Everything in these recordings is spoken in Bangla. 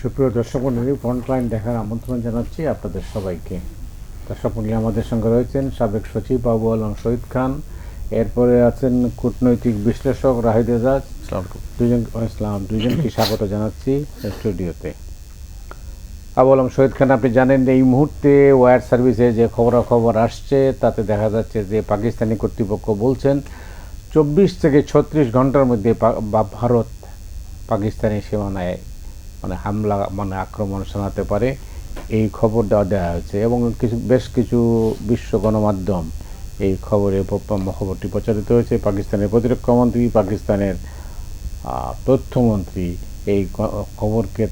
সুপ্রিয় দর্শক মণ্ডলী, ফ্রন্টলাইন দেখার আমন্ত্রণ জানাচ্ছি আপনাদের সবাইকে। দর্শক মণ্ডলী, আমাদের সঙ্গে রয়েছেন সাবেক সচিব আবু আলম শহীদ খান, এরপরে আছেন কূটনৈতিক বিশ্লেষক রাহিদ এজাজ। দুজনকে স্বাগত জানাচ্ছি স্টুডিওতে। আবু আলম শহীদ খান, আপনি জানেন এই মুহূর্তে ওয়্যার সার্ভিসে যে খবরাখবর আসছে তাতে দেখা যাচ্ছে যে পাকিস্তানি কর্তৃপক্ষ বলছেন 24 থেকে 36 ঘন্টার মধ্যে ভারত পাকিস্তানি সীমানায় হামলা আক্রমণ শোনাতে পারে, এই খবর দেওয়া হয়েছে এবং বেশ কিছু বিশ্ব গণমাধ্যম এই খবরটি প্রচারিত হয়েছে। পাকিস্তানের প্রতিরক্ষা মন্ত্রী, পাকিস্তানের তথ্যমন্ত্রী এই খবরকে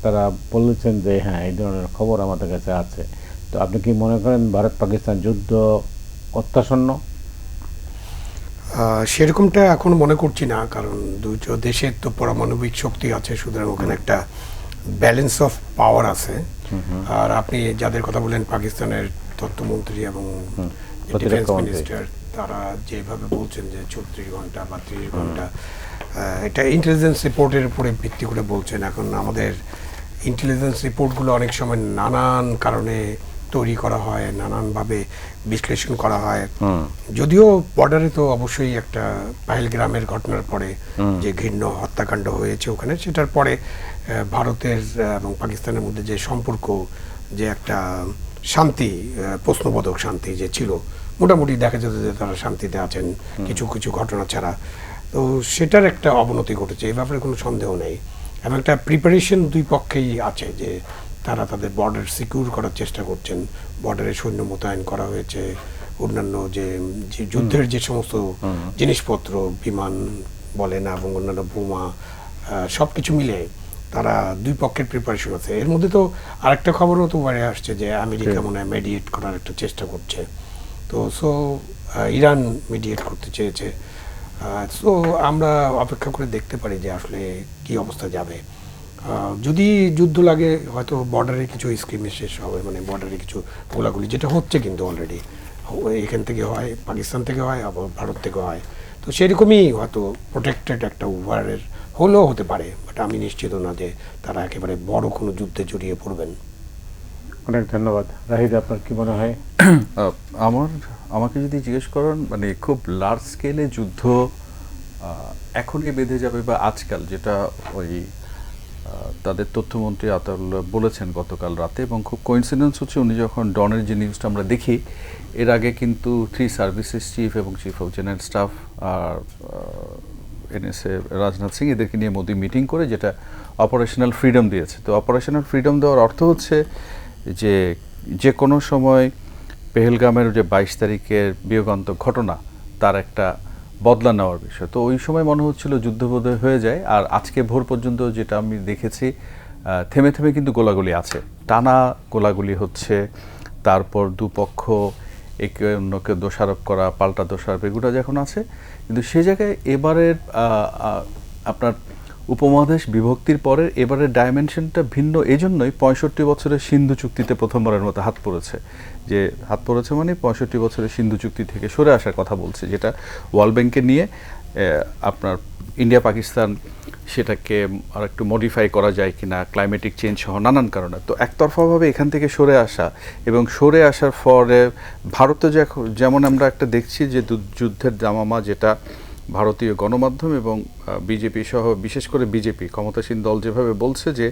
তারা বলেছেন যে হ্যাঁ, এই ধরনের খবর আমাদের কাছে আছে। তো আপনি কি মনে করেন ভারত পাকিস্তান যুদ্ধ অত্যাসন্ন? সেরকমটা এখন মনে করছি না, কারণ দুটো দেশের তো পারমাণবিক শক্তি আছে, সুতরাং ওখানে একটা ব্যালেন্স অফ পাওয়ার আছে। আর আপনি যাদের কথা বলেন, পাকিস্তানের তথ্যমন্ত্রী এবং ডিফেন্স মিনিস্টার, তারা যেভাবে বলছেন যে 34 ঘন্টা বা 30 ঘন্টা, এটা ইন্টেলিজেন্স রিপোর্টের উপরে ভিত্তি করে বলছেন। এখন আমাদের ইন্টেলিজেন্স রিপোর্টগুলো অনেক সময় নানান কারণে তৈরি করা হয়, নানানভাবে বিশ্লেষণ করা হয়। যদিও বর্ডারে তো অবশ্যই একটা পাহেলগ্রামের ঘটনার পরে যে ঘৃণ্য হত্যাকাণ্ড হয়েছে ওখানে, সেটার পরে ভারতের এবং পাকিস্তানের মধ্যে যে সম্পর্ক, যে একটা শান্তি, প্রশ্নবোধক শান্তি যে ছিল, মোটামুটি দেখা যেত যে তারা শান্তিতে আছেন কিছু কিছু ঘটনা ছাড়া। তো সেটার একটা অবনতি ঘটেছে, এই ব্যাপারে কোনো সন্দেহ নেই। এবং একটা প্রিপারেশন দুই পক্ষেই আছে যে তারা তাদের বর্ডার সিকিউর করার চেষ্টা করছেন। বর্ডারে সৈন্য মোতায়েন করা হয়েছে, অন্যান্য যে যুদ্ধের যে সমস্ত জিনিসপত্র, বিমান বলেন এবং অন্যান্য বোমা, সব কিছু মিলে তারা দুই পক্ষের প্রিপারেশন আছে। এর মধ্যে তো আরেকটা খবরও তো বাইরে আসছে যে আমেরিকা মনে হয় মেডিয়েট করার একটা চেষ্টা করছে। তো ইরান মিডিয়েট করতে চেয়েছে। সো আমরা অপেক্ষা করে দেখতে পারি যে আসলে কি অবস্থা যাবে। যদি যুদ্ধ লাগে, হয়তো বর্ডারে কিছু স্ক্রিমেজ শেষ হবে, বর্ডারে কিছু গোলাগুলি, যেটা হচ্ছে কিন্তু অলরেডি এখান থেকে হয়, পাকিস্তান থেকে হয়, আবার ভারত থেকে হয়। তো সেরকমই হয়তো প্রোটেক্টেড একটা ওয়ারের হলেও হতে পারে, বাট আমি নিশ্চিত না যে তারা একেবারে বড় কোনো যুদ্ধে জড়িয়ে পড়বেন। অনেক ধন্যবাদ। রাহিদ, আপনার কি মনে হয়? আমাকে যদি জিজ্ঞেস করেন, খুব লার্জ স্কেলে যুদ্ধ এখনই বেঁধে যাবে বা আজকাল, যেটা ওই তাদের তথ্যমন্ত্রী আতাউল্লাহ বলেছেন গতকাল রাতে, এবং খুব কোইন্সিডেন্স হচ্ছে উনি যখন ডনের যে নিউজটা আমরা দেখি, এর আগে কিন্তু 3 সার্ভিসেস চিফ এবং চিফ অফ জেনারেল স্টাফ আর এনএসএ রাজনাথ সিং এদেরকে নিয়ে মোদি মিটিং করে যেটা অপারেশনাল ফ্রিডম দিয়েছে। তো অপারেশনাল ফ্রিডম দেওয়ার অর্থ হচ্ছে যে কোনো সময় পেহেলগামের যে 22 তারিখের বিয়োগান্তক ঘটনা, তার একটা বদলা নেওয়ার বিষয়। তো ওই সময় মনে হচ্ছিল যুদ্ধবোধ হয়ে যায়। আর আজকে ভোর পর্যন্ত যেটা আমি দেখেছি, থেমে থেমে কিন্তু গোলাগুলি আছে, টানা গোলাগুলি হচ্ছে। তারপর দুপক্ষ একে অন্যকে দোষারোপ করা, পাল্টা দোষারোপ, এগুলো যখন আছে। কিন্তু সে জায়গায় এবারের আপনার উপমহাদেশ বিভক্তির পরের এবারের ডাইমেনশনটা ভিন্ন। এজন্যই 65 বছরের সিন্ধু চুক্তিতে প্রথমবারের মতো হাত পড়েছে। যে হাত পড়েছে 65 বছরের সিন্ধু চুক্তি থেকে সরে আসার কথা বলছে, যেটা ওয়ার্ল্ড ব্যাংকে নিয়ে আপনার ইন্ডিয়া পাকিস্তান সেটাকে আর একটু মডিফাই করা যায় কিনা, ক্লাইমেটিক চেঞ্জ সহ নানান কারণে। তো একতরফাভাবে এখান থেকে সরে আসা, এবং সরে আসার পরে ভারতে যেমন আমরা একটা দেখছি যে যুদ্ধের দামামা, যেটা ভারতীয় গণমাধ্যম এবং বিজেপি সহ, বিশেষ করে বিজেপি ক্ষমতাসীন দল যেভাবে বলছে যে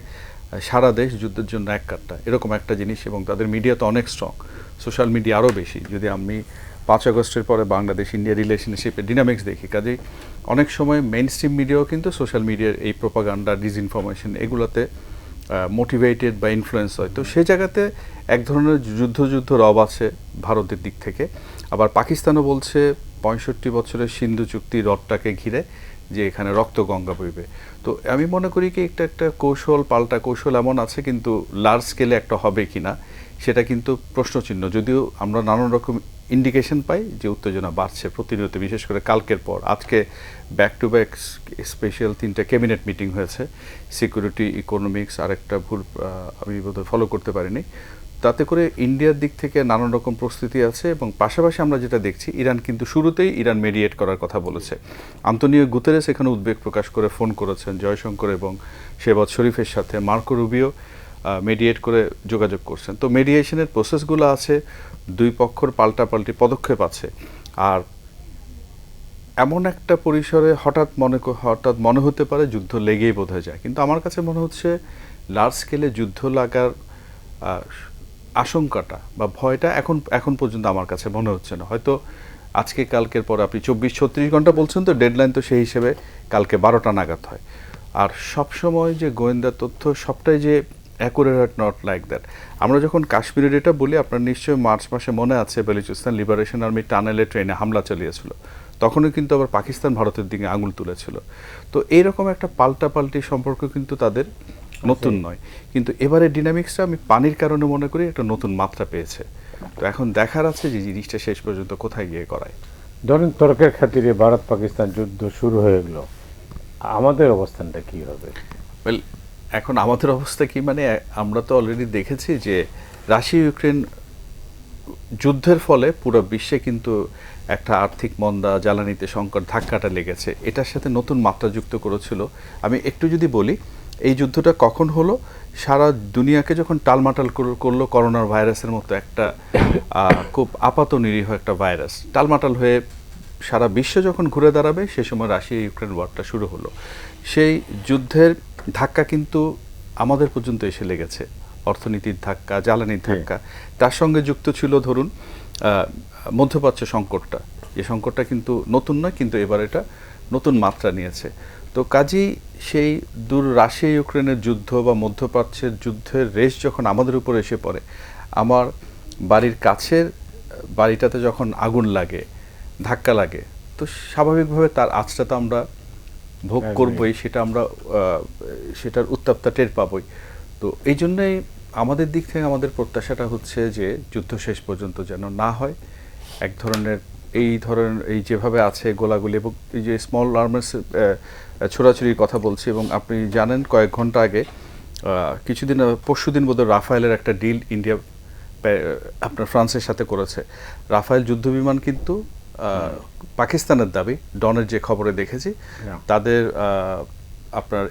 সারা দেশ যুদ্ধের জন্য এক কাট্টা, এরকম একটা জিনিস। এবং তাদের মিডিয়া তো অনেক স্ট্রং, সোশ্যাল মিডিয়া আরও বেশি। যদি আমি 5 আগস্টের পরে বাংলাদেশ ইন্ডিয়া রিলেশনশিপের ডিনামিক্স দেখি, কাজেই অনেক সময় মেইন স্ট্রিম মিডিয়াও কিন্তু সোশ্যাল মিডিয়ার এই প্রোপাগান্ডা, ডিসইনফরমেশন, এগুলোতে মোটিভেটেড বা ইনফ্লুয়েন্স হয়। তো সেই জায়গাতে এক ধরনের যুদ্ধ রব আছে ভারতের দিক থেকে। আবার পাকিস্তানও বলছে 65 বছরের সিন্ধু চুক্তির রথটাকে ঘিরে যে এখানে রক্ত গঙ্গা বইবে। তো আমি মনে করি কি একটা কৌশল, পাল্টা কৌশল এমন আছে, কিন্তু লার্জ স্কেলে একটা হবে কিনা সেটা কিন্তু প্রশ্নচিহ্ন। যদিও আমরা নানান রকম ইন্ডিকেশন পাই যে উত্তেজনা বাড়ছে প্রতিনিয়ত, বিশেষ করে কালকের পর। আজকে ব্যাক টু ব্যাক স্পেশাল 3টা ক্যাবিনেট মিটিং হয়েছে, সিকিউরিটি, ইকোনমিক্স, আর একটা ভুল আমি বোধহয় ফলো করতে পারিনি। তাতে করে ইন্ডিয়ার দিক থেকে নানান রকম প্রস্তুতি আছে এবং পাশাপাশি আমরা যেটা দেখছি ইরান কিন্তু শুরুতেই ইরান মেডিয়েট করার কথা বলেছে। আন্তোনিও গুতেরেস এখানে উদ্বেগ প্রকাশ করে ফোন করেছেন জয়শঙ্কর এবং শেহবাজ শরীফের সাথে, মার্কো রুবিও মেডিয়েট করে যোগাযোগ করছেন। তো মেডিয়েশনের প্রসেসগুলো আছে, দুই পক্ষর পাল্টাপাল্টি পদক্ষেপ আছে। আর এমন একটা পরিসরে হঠাৎ মনে হতে পারে যুদ্ধ লেগেই বোধ হয়ে যায়, কিন্তু আমার কাছে মনে হচ্ছে লার্জ স্কেলে যুদ্ধ লাগার আশঙ্কাটা বা ভয়টা এখন পর্যন্ত আমার কাছে মনে হচ্ছে না। হয়তো আজকে কালকের পর আপনি 24-36 ঘন্টা বলছেন, তো ডেডলাইন তো সেই হিসেবে কালকে 12টা নাগাদ হয়। আর সবসময় যে গোয়েন্দা তথ্য সবটাই যে অ্যাকুরেট নট লাইক দ্যাট। আমরা যখন কাশ্মীরের এটা বলি, আপনার নিশ্চয়ই মার্চ মাসে মনে আছে বেলুচিস্তান লিবারেশন আর্মি টানেলে ট্রেনে হামলা চালিয়েছিল, তখনও কিন্তু আবার পাকিস্তান ভারতের দিকে আঙুল তুলেছিল। তো এইরকম একটা পাল্টাপাল্টি সম্পর্ক কিন্তু তাদের নতুন নয়, কিন্তু এবারে ডিনামিক্সটা আমি পানির কারণে মনে করি একটা নতুন মাত্রা পেয়েছে। তো এখন দেখার আছে যে জিনিসটা শেষ পর্যন্ত কোথায় গিয়ে করায়। ধরেন তর্কের খাতিরে ভারত পাকিস্তান যুদ্ধ শুরু হয়ে গেল, আমাদের অবস্থানটা কি হবে? ওয়েল, এখন আমাদের অবস্থা কি, মানে আমরা তো অলরেডি দেখেছি যে রাশিয়া ইউক্রেন যুদ্ধের ফলে পুরো বিশ্বে কিন্তু একটা আর্থিক মন্দা, জ্বালানিতে সংকট, ধাক্কাটা লেগেছে। এটার সাথে নতুন মাত্রা যুক্ত করেছিল। আমি একটু যদি বলি, এই যুদ্ধটা কখন হলো, সারা দুনিয়াকে যখন টালমাটাল করলো করোনার ভাইরাসের মতো একটা খুব আপাত নিরীহ একটা ভাইরাস, টালমাটাল হয়ে সারা বিশ্ব যখন ঘুরে দাঁড়াবে, সে সময় রাশিয়া ইউক্রেন ওয়ারটা শুরু হলো। সেই যুদ্ধের ধাক্কা কিন্তু আমাদের পর্যন্ত এসে লেগেছে, অর্থনীতির ধাক্কা, জ্বালানির ধাক্কা। তার সঙ্গে যুক্ত ছিল ধরুন মধ্যপ্রাচ্য সংকটটা, যে সংকটটা কিন্তু নতুন নয়, কিন্তু এবার এটা নতুন মাত্রা নিয়েছে। তো কাজেই সেই রাশিয়া ইউক্রেনের যুদ্ধ বা মধ্যপ্রাচ্যের যুদ্ধের রেশ যখন আমাদের উপর এসে পড়ে, আমার বাড়ির কাছের বাড়িটাতে যখন আগুন লাগে, ধাক্কা লাগে, তো স্বাভাবিকভাবে তার আঁচটা তো আমরা ভোগ করবই, সেটা আমরা সেটার উত্তাপটা টের পাবই। তো এই জন্যই আমাদের দিক থেকে আমাদের প্রত্যাশাটা হচ্ছে যে যুদ্ধ শেষ পর্যন্ত যেন না হয়। এক ধরনের এই যেভাবে আছে গোলাগুলি এবং এই যে স্মল আর্মস ছোড়াছুরির কথা বলছি, এবং আপনি জানেন কয়েক ঘন্টা আগে কিছুদিন পরশুদিন বোধহয় রাফায়েলের একটা ডিল ইন্ডিয়া আপনার ফ্রান্সের সাথে করেছে। রাফায়েল যুদ্ধবিমান কিন্তু পাকিস্তানের দাবি, ডনের যে খবরে দেখেছি, তাদের আপনার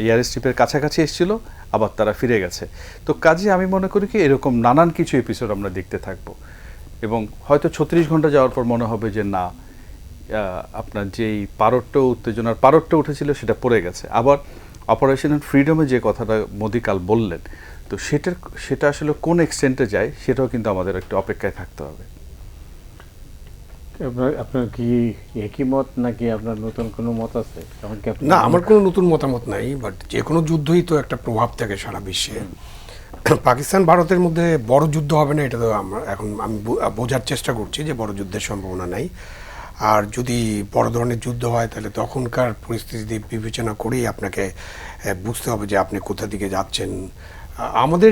এয়ার স্ট্রিপের কাছাকাছি এসেছিল, আবার তারা ফিরে গেছে। তো কাজে আমি মনে করি কি এরকম নানান কিছু এপিসোড আমরা দেখতে থাকবো, এবং হয়তো 36 ঘন্টা যাওয়ার পর মনে হবে যে না, আপনার যেই উত্তেজনার পারদটা উঠেছিল সেটা পড়ে গেছে। আবার অপারেশন ফ্রিডমে যে কথাটা মোদি কাল বললেন, তো সেটা আসলে কোন এক্সটেন্টে যায় সেটাও কিন্তু আমাদের একটু অপেক্ষায় থাকতে হবে। আপনার কি একই মত, নাকি আপনার নতুন কোনো মত আছে? না, আমার কোনো নতুন মতামত নাই, বাট যে কোনো যুদ্ধই তো একটা প্রভাব থাকে সারা বিশ্বে। পাকিস্তান ভারতের মধ্যে বড় যুদ্ধ হবে না, এটা তো আমি বোঝার চেষ্টা করছি যে বড় যুদ্ধের সম্ভাবনা নাই। আর যদি বড় ধরনের যুদ্ধ হয়, তাহলে তখনকার পরিস্থিতি বিবেচনা করেই আপনাকে বুঝতে হবে যে আপনি কোথা দিকে যাচ্ছেন। আমাদের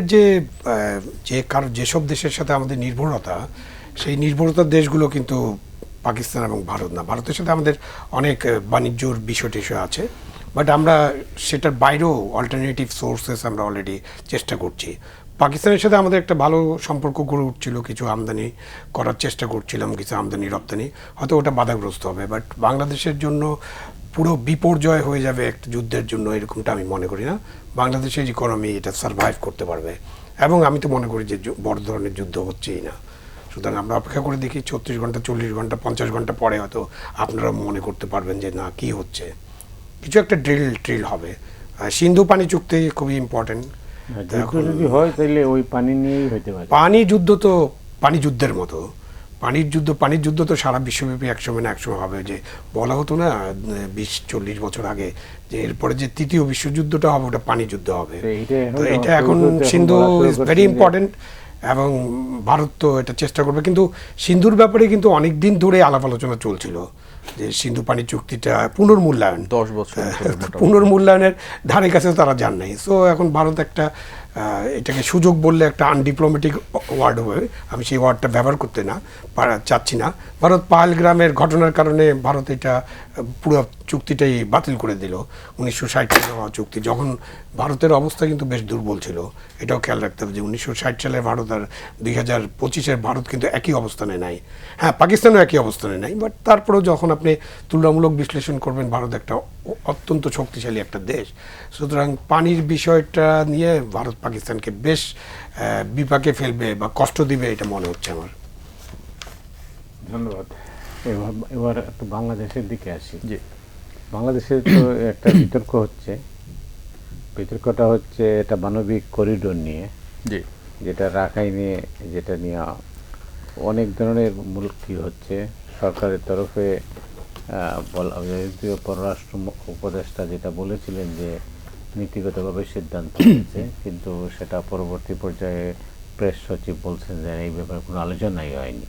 যেসব দেশের সাথে আমাদের নির্ভরতা, সেই নির্ভরতার দেশগুলো কিন্তু পাকিস্তান এবং ভারত না। ভারতের সাথে আমাদের অনেক বাণিজ্যর বিষয় টিষয় আছে, বাট আমরা সেটার বাইরেও অল্টারনেটিভ সোর্সেস আমরা অলরেডি চেষ্টা করছি। পাকিস্তানের সাথে আমাদের একটা ভালো সম্পর্ক গড়ে উঠছিল, কিছু আমদানি করার চেষ্টা করছিলাম, কিছু আমদানি রপ্তানি, হয়তো ওটা বাধাগ্রস্ত হবে। বাট বাংলাদেশের জন্য পুরো বিপর্যয় হয়ে যাবে একটা যুদ্ধের জন্য, এরকমটা আমি মনে করি না। বাংলাদেশের ইকোনমি এটা সার্ভাইভ করতে পারবে, এবং আমি তো মনে করি যে বড় ধরনের যুদ্ধ হচ্ছেই না। সুতরাং আমরা অপেক্ষা করে দেখি 36 ঘন্টা, 40 ঘন্টা, 50 ঘন্টা পরে হয়তো আপনারা মনে করতে পারবেন যে না, কি হচ্ছে, কিছু একটা ড্রিল হবে। সিন্ধু পানি চুক্তি খুবই ইম্পর্টেন্ট। যদি হয় তাহলে ওই পানি নিয়েই হইতে পারে। পানি যুদ্ধ তো পানি যুদ্ধের মতো, পানির যুদ্ধ তো সারা বিশ্বব্যাপী একসময় না একসময় হবে। যে বলা হতো না 20-40 বছর আগে যে এরপরে যে তৃতীয় বিশ্বযুদ্ধটা হবে, ওটা পানি যুদ্ধ হবে। তো এটা এখন সিন্ধু ইজ ভেরি ইম্পর্টেন্ট, এবং ভারত তো এটা চেষ্টা করবে। কিন্তু সিন্ধুর ব্যাপারে কিন্তু অনেক দিন ধরে আলাপ আলোচনা চলছিল যে সিন্ধু পানি চুক্তিটা পুনর্মূল্যায়ন, 10 বছর পুনর্মূল্যায়নের ধারে কাছে তারা যান নাই। সো এখন ভারত এটাকে সুযোগ বললে একটা আনডিপ্লোমেটিক ওয়ার্ড হবে, আমি সেই ওয়ার্ডটা ব্যবহার করতে চাচ্ছি না। ভারত পাহেলগ্রামের ঘটনার কারণে ভারত এটা পুরো চুক্তিটাই বাতিল করে দিল, 1960 সালে হওয়া চুক্তি, যখন ভারতের অবস্থা কিন্তু বেশ দুর্বল ছিল। এটাও খেয়াল রাখতে হবে যে 1960 সালের ভারত আর 2025-এর ভারত কিন্তু একই অবস্থানে নাই। হ্যাঁ, পাকিস্তানও একই অবস্থানে নাই, বাট তারপরেও যখন আপনি তুলনামূলক বিশ্লেষণ করবেন, ভারত একটা অত্যন্ত শক্তিশালী একটা দেশ। সুতরাং পানির বিষয়টা নিয়ে ভারত পাকিস্তানকে বেশ বিপাকে ফেলবে বা কষ্ট দিবে, এটা মনে হচ্ছে আমার। ধন্যবাদ। এবার একটু বাংলাদেশের দিকে আসি। জি বাংলাদেশের তো একটা বিতর্ক হচ্ছে, বিতর্কটা হচ্ছে এটা মানবিক করিডোর নিয়ে, জি যেটা রাখাইনে, যেটা নিয়ে অনেক ধরনের মূলকি হচ্ছে। সরকারের তরফে পররাষ্ট্র উপদেষ্টা যেটা বলেছিলেন যে নীতিগতভাবে সিদ্ধান্ত হয়েছে, কিন্তু সেটা পরবর্তী পর্যায়ে প্রেস সচিব বলছেন যে এই ব্যাপারে কোনো আলোচনাই হয়নি।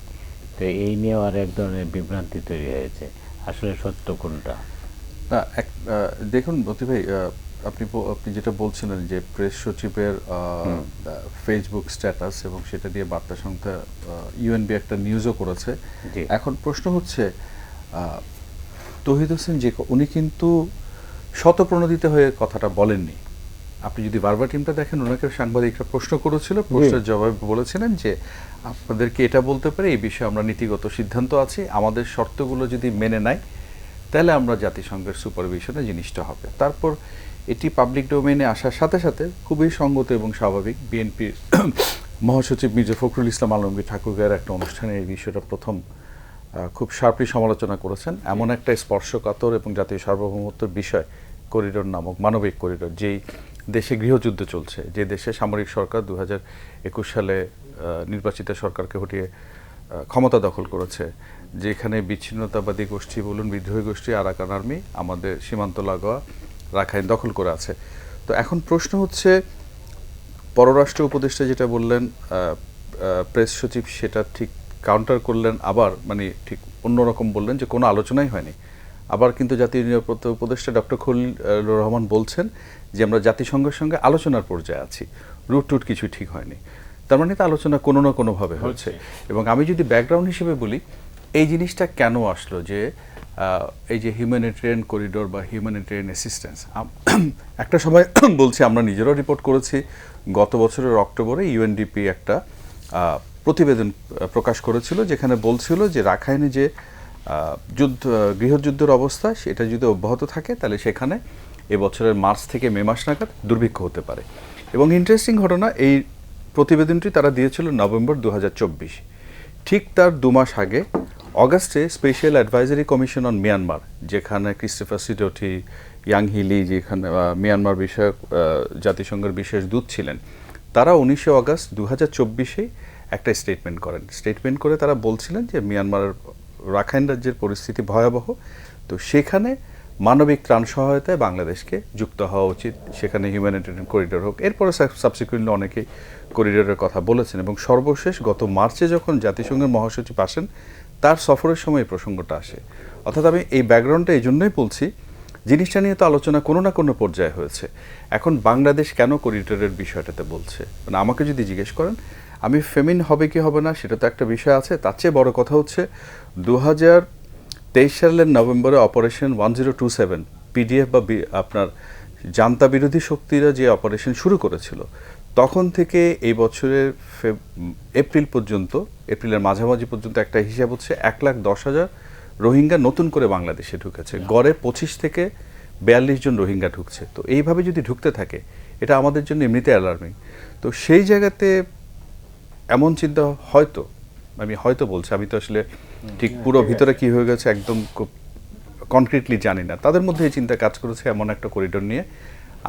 তো এই নিয়েও আর এক ধরনের বিভ্রান্তি তৈরি হয়েছে, আসলে সত্য কোনটা? না দেখুন মতি ভাই, আপনি যেটা বলছিলেন যে প্রেস সচিবের ফেসবুক স্ট্যাটাস এবং সেটা দিয়ে বার্তা সংস্থা ইউএনবি একটা নিউজও করেছে। এখন প্রশ্ন হচ্ছে তৌহিদ হোসেন যে উনি কিন্তু শতপ্রণোদিত হয়ে কথাটা বলেননি। আপনি যদি বারবার টিমটা দেখেন, ওনাকে সাংবাদিকরা প্রশ্ন করেছিল, প্রশ্নের জবাবে বলেছিলেন যে আপনাদেরকে এটা বলতে পারে এই বিষয়ে আমরা নীতিগত সিদ্ধান্ত আছে, আমাদের শর্তগুলো যদি মেনে নেয় তাহলে আমরা জাতিসংঘের সুপারভিশনে জিনিসটা হবে। তারপর এটি পাবলিক ডোমেইনে আসার সাথে সাথে খুবই সঙ্গত এবং স্বাভাবিক, বিএনপির মহাসচিব মির্জা ফখরুল ইসলাম আলমগীর ঠাকুরগাঁয়ের একটা অনুষ্ঠানে এই বিষয়টা প্রথম খুব শার্পলি সমালোচনা করেছেন। এমন একটা স্পর্শকাতর এবং জাতীয় সার্বভৌমত্বের বিষয় করিডোর নামক মানবিক করিডোর, যেই দেশে গৃহযুদ্ধ চলছে, যে দেশে সামরিক সরকার 2021 সালে নির্বাচিত সরকারকে হটিয়ে ক্ষমতা দখল করেছে, যেখানে বিচ্ছিন্নতাবাদী গোষ্ঠী বলুন, বিদ্রোহী গোষ্ঠী, আরাকান আর্মি আমাদের সীমান্ত লাগোয়া রাখাইন দখল করে আছে। তো এখন প্রশ্ন হচ্ছে, পররাষ্ট্র উপদেষ্টা যেটা বললেন, প্রেস সচিব সেটা ঠিক কাউন্টার করলেন, আবার মানে ঠিক অন্যরকম বললেন যে কোনো আলোচনাই হয়নি। আবার কিন্তু জাতীয় নিরাপত্তা উপদেষ্টা ডক্টর খলিলুর রহমান বলছেন যে আমরা জাতিসংঘের সঙ্গে আলোচনার পর্যায়ে আছি, রুট টুট কিছু ঠিক হয়নি। তার মানে তো আলোচনা কোনো না কোনোভাবে হচ্ছে। এবং আমি যদি ব্যাকগ্রাউন্ড হিসেবে বলি, এই জিনিসটা কেন আসলো যে এই যে হিউম্যানিটেরিয়ান করিডোর বা হিউম্যানিটেরিয়ান অ্যাসিস্ট্যান্স, একটা সময় বলছি, আমরা নিজেরাও রিপোর্ট করেছি, গত বছরের অক্টোবরে ইউএনডিপি একটা প্রতিবেদন প্রকাশ করেছিল, যেখানে বলছিল যে রাখাইনে যে গৃহযুদ্ধের অবস্থা সেটা যদি অব্যাহত থাকে তাহলে সেখানে এবছরের মার্চ থেকে মে মাস নাগাদ দুর্ভিক্ষ হতে পারে। এবং ইন্টারেস্টিং ঘটনা, এই প্রতিবেদনটি তারা দিয়েছিল নভেম্বর 2024। ঠিক তার 2 মাস আগে অগাস্টে special advisory commission on Myanmar, যেখানে ক্রিস্টোফার সিডোটি, ইয়াং হিলি, যেখানে মিয়ানমার বিষয়ক জাতিসংঘের বিশেষ দূত ছিলেন, তারা 19 অগাস্ট 2024 একটা স্টেটমেন্ট করেন। স্টেটমেন্ট করে তারা বলছিলেন যে মিয়ানমারের রাখাইন রাজ্যের পরিস্থিতি ভয়াবহ, তো সেখানে মানবিক ত্রাণ সহায়তায় বাংলাদেশকে যুক্ত হওয়া উচিত, সেখানে হিউম্যানিটেরিয়ান করিডোর হোক। এরপরে সাবসিকুয়েন্টলি অনেকেই করিডোরের কথা বলেছেন, এবং সর্বশেষ গত মার্চে যখন জাতিসংঘের মহাসচিব আসেন, তার সফরের সময় এই প্রসঙ্গটা আসে। অর্থাৎ আমি এই ব্যাকগ্রাউন্ডটা এই জন্যই বলছি, জিনিসটা নিয়ে তো আলোচনা কোনো না কোনো পর্যায়ে হয়েছে। এখন বাংলাদেশ কেন করিডোরের বিষয়টাতে বলছে, মানে আমাকে যদি জিজ্ঞেস করেন, আমি ফেমিন হবে কি হবে না সেটা তো একটা বিষয় আছে, তার চেয়ে বড় কথা হচ্ছে 2023 সালের নভেম্বরে অপারেশন 1027 পিডিএফ বা আপনার জান্তা বিরোধী শক্তিরা যে অপারেশন শুরু করেছিল, তখন থেকে এই বছরের এপ্রিল পর্যন্ত, এপ্রিলের মাঝামাঝি পর্যন্ত একটা হিসাব হচ্ছে 1,10,000 রোহিঙ্গা নতুন করে বাংলাদেশে ঢুকেছে। গড়ে 25 থেকে 42 জন রোহিঙ্গা ঢুকছে। তো এইভাবে যদি ঢুকতে থাকে, এটা আমাদের জন্য এমনিতে অ্যালার্মিং। তো সেই জায়গাতে এমন চিন্তা হয়তো, আমি হয়তো বলছি, আমি তো আসলে ঠিক পুরো ভিতরে কি হয়ে গেছে একদম খুব কনক্রিটলি জানি না, তাদের মধ্যে এই চিন্তা কাজ করেছে এমন একটা করিডোর নিয়ে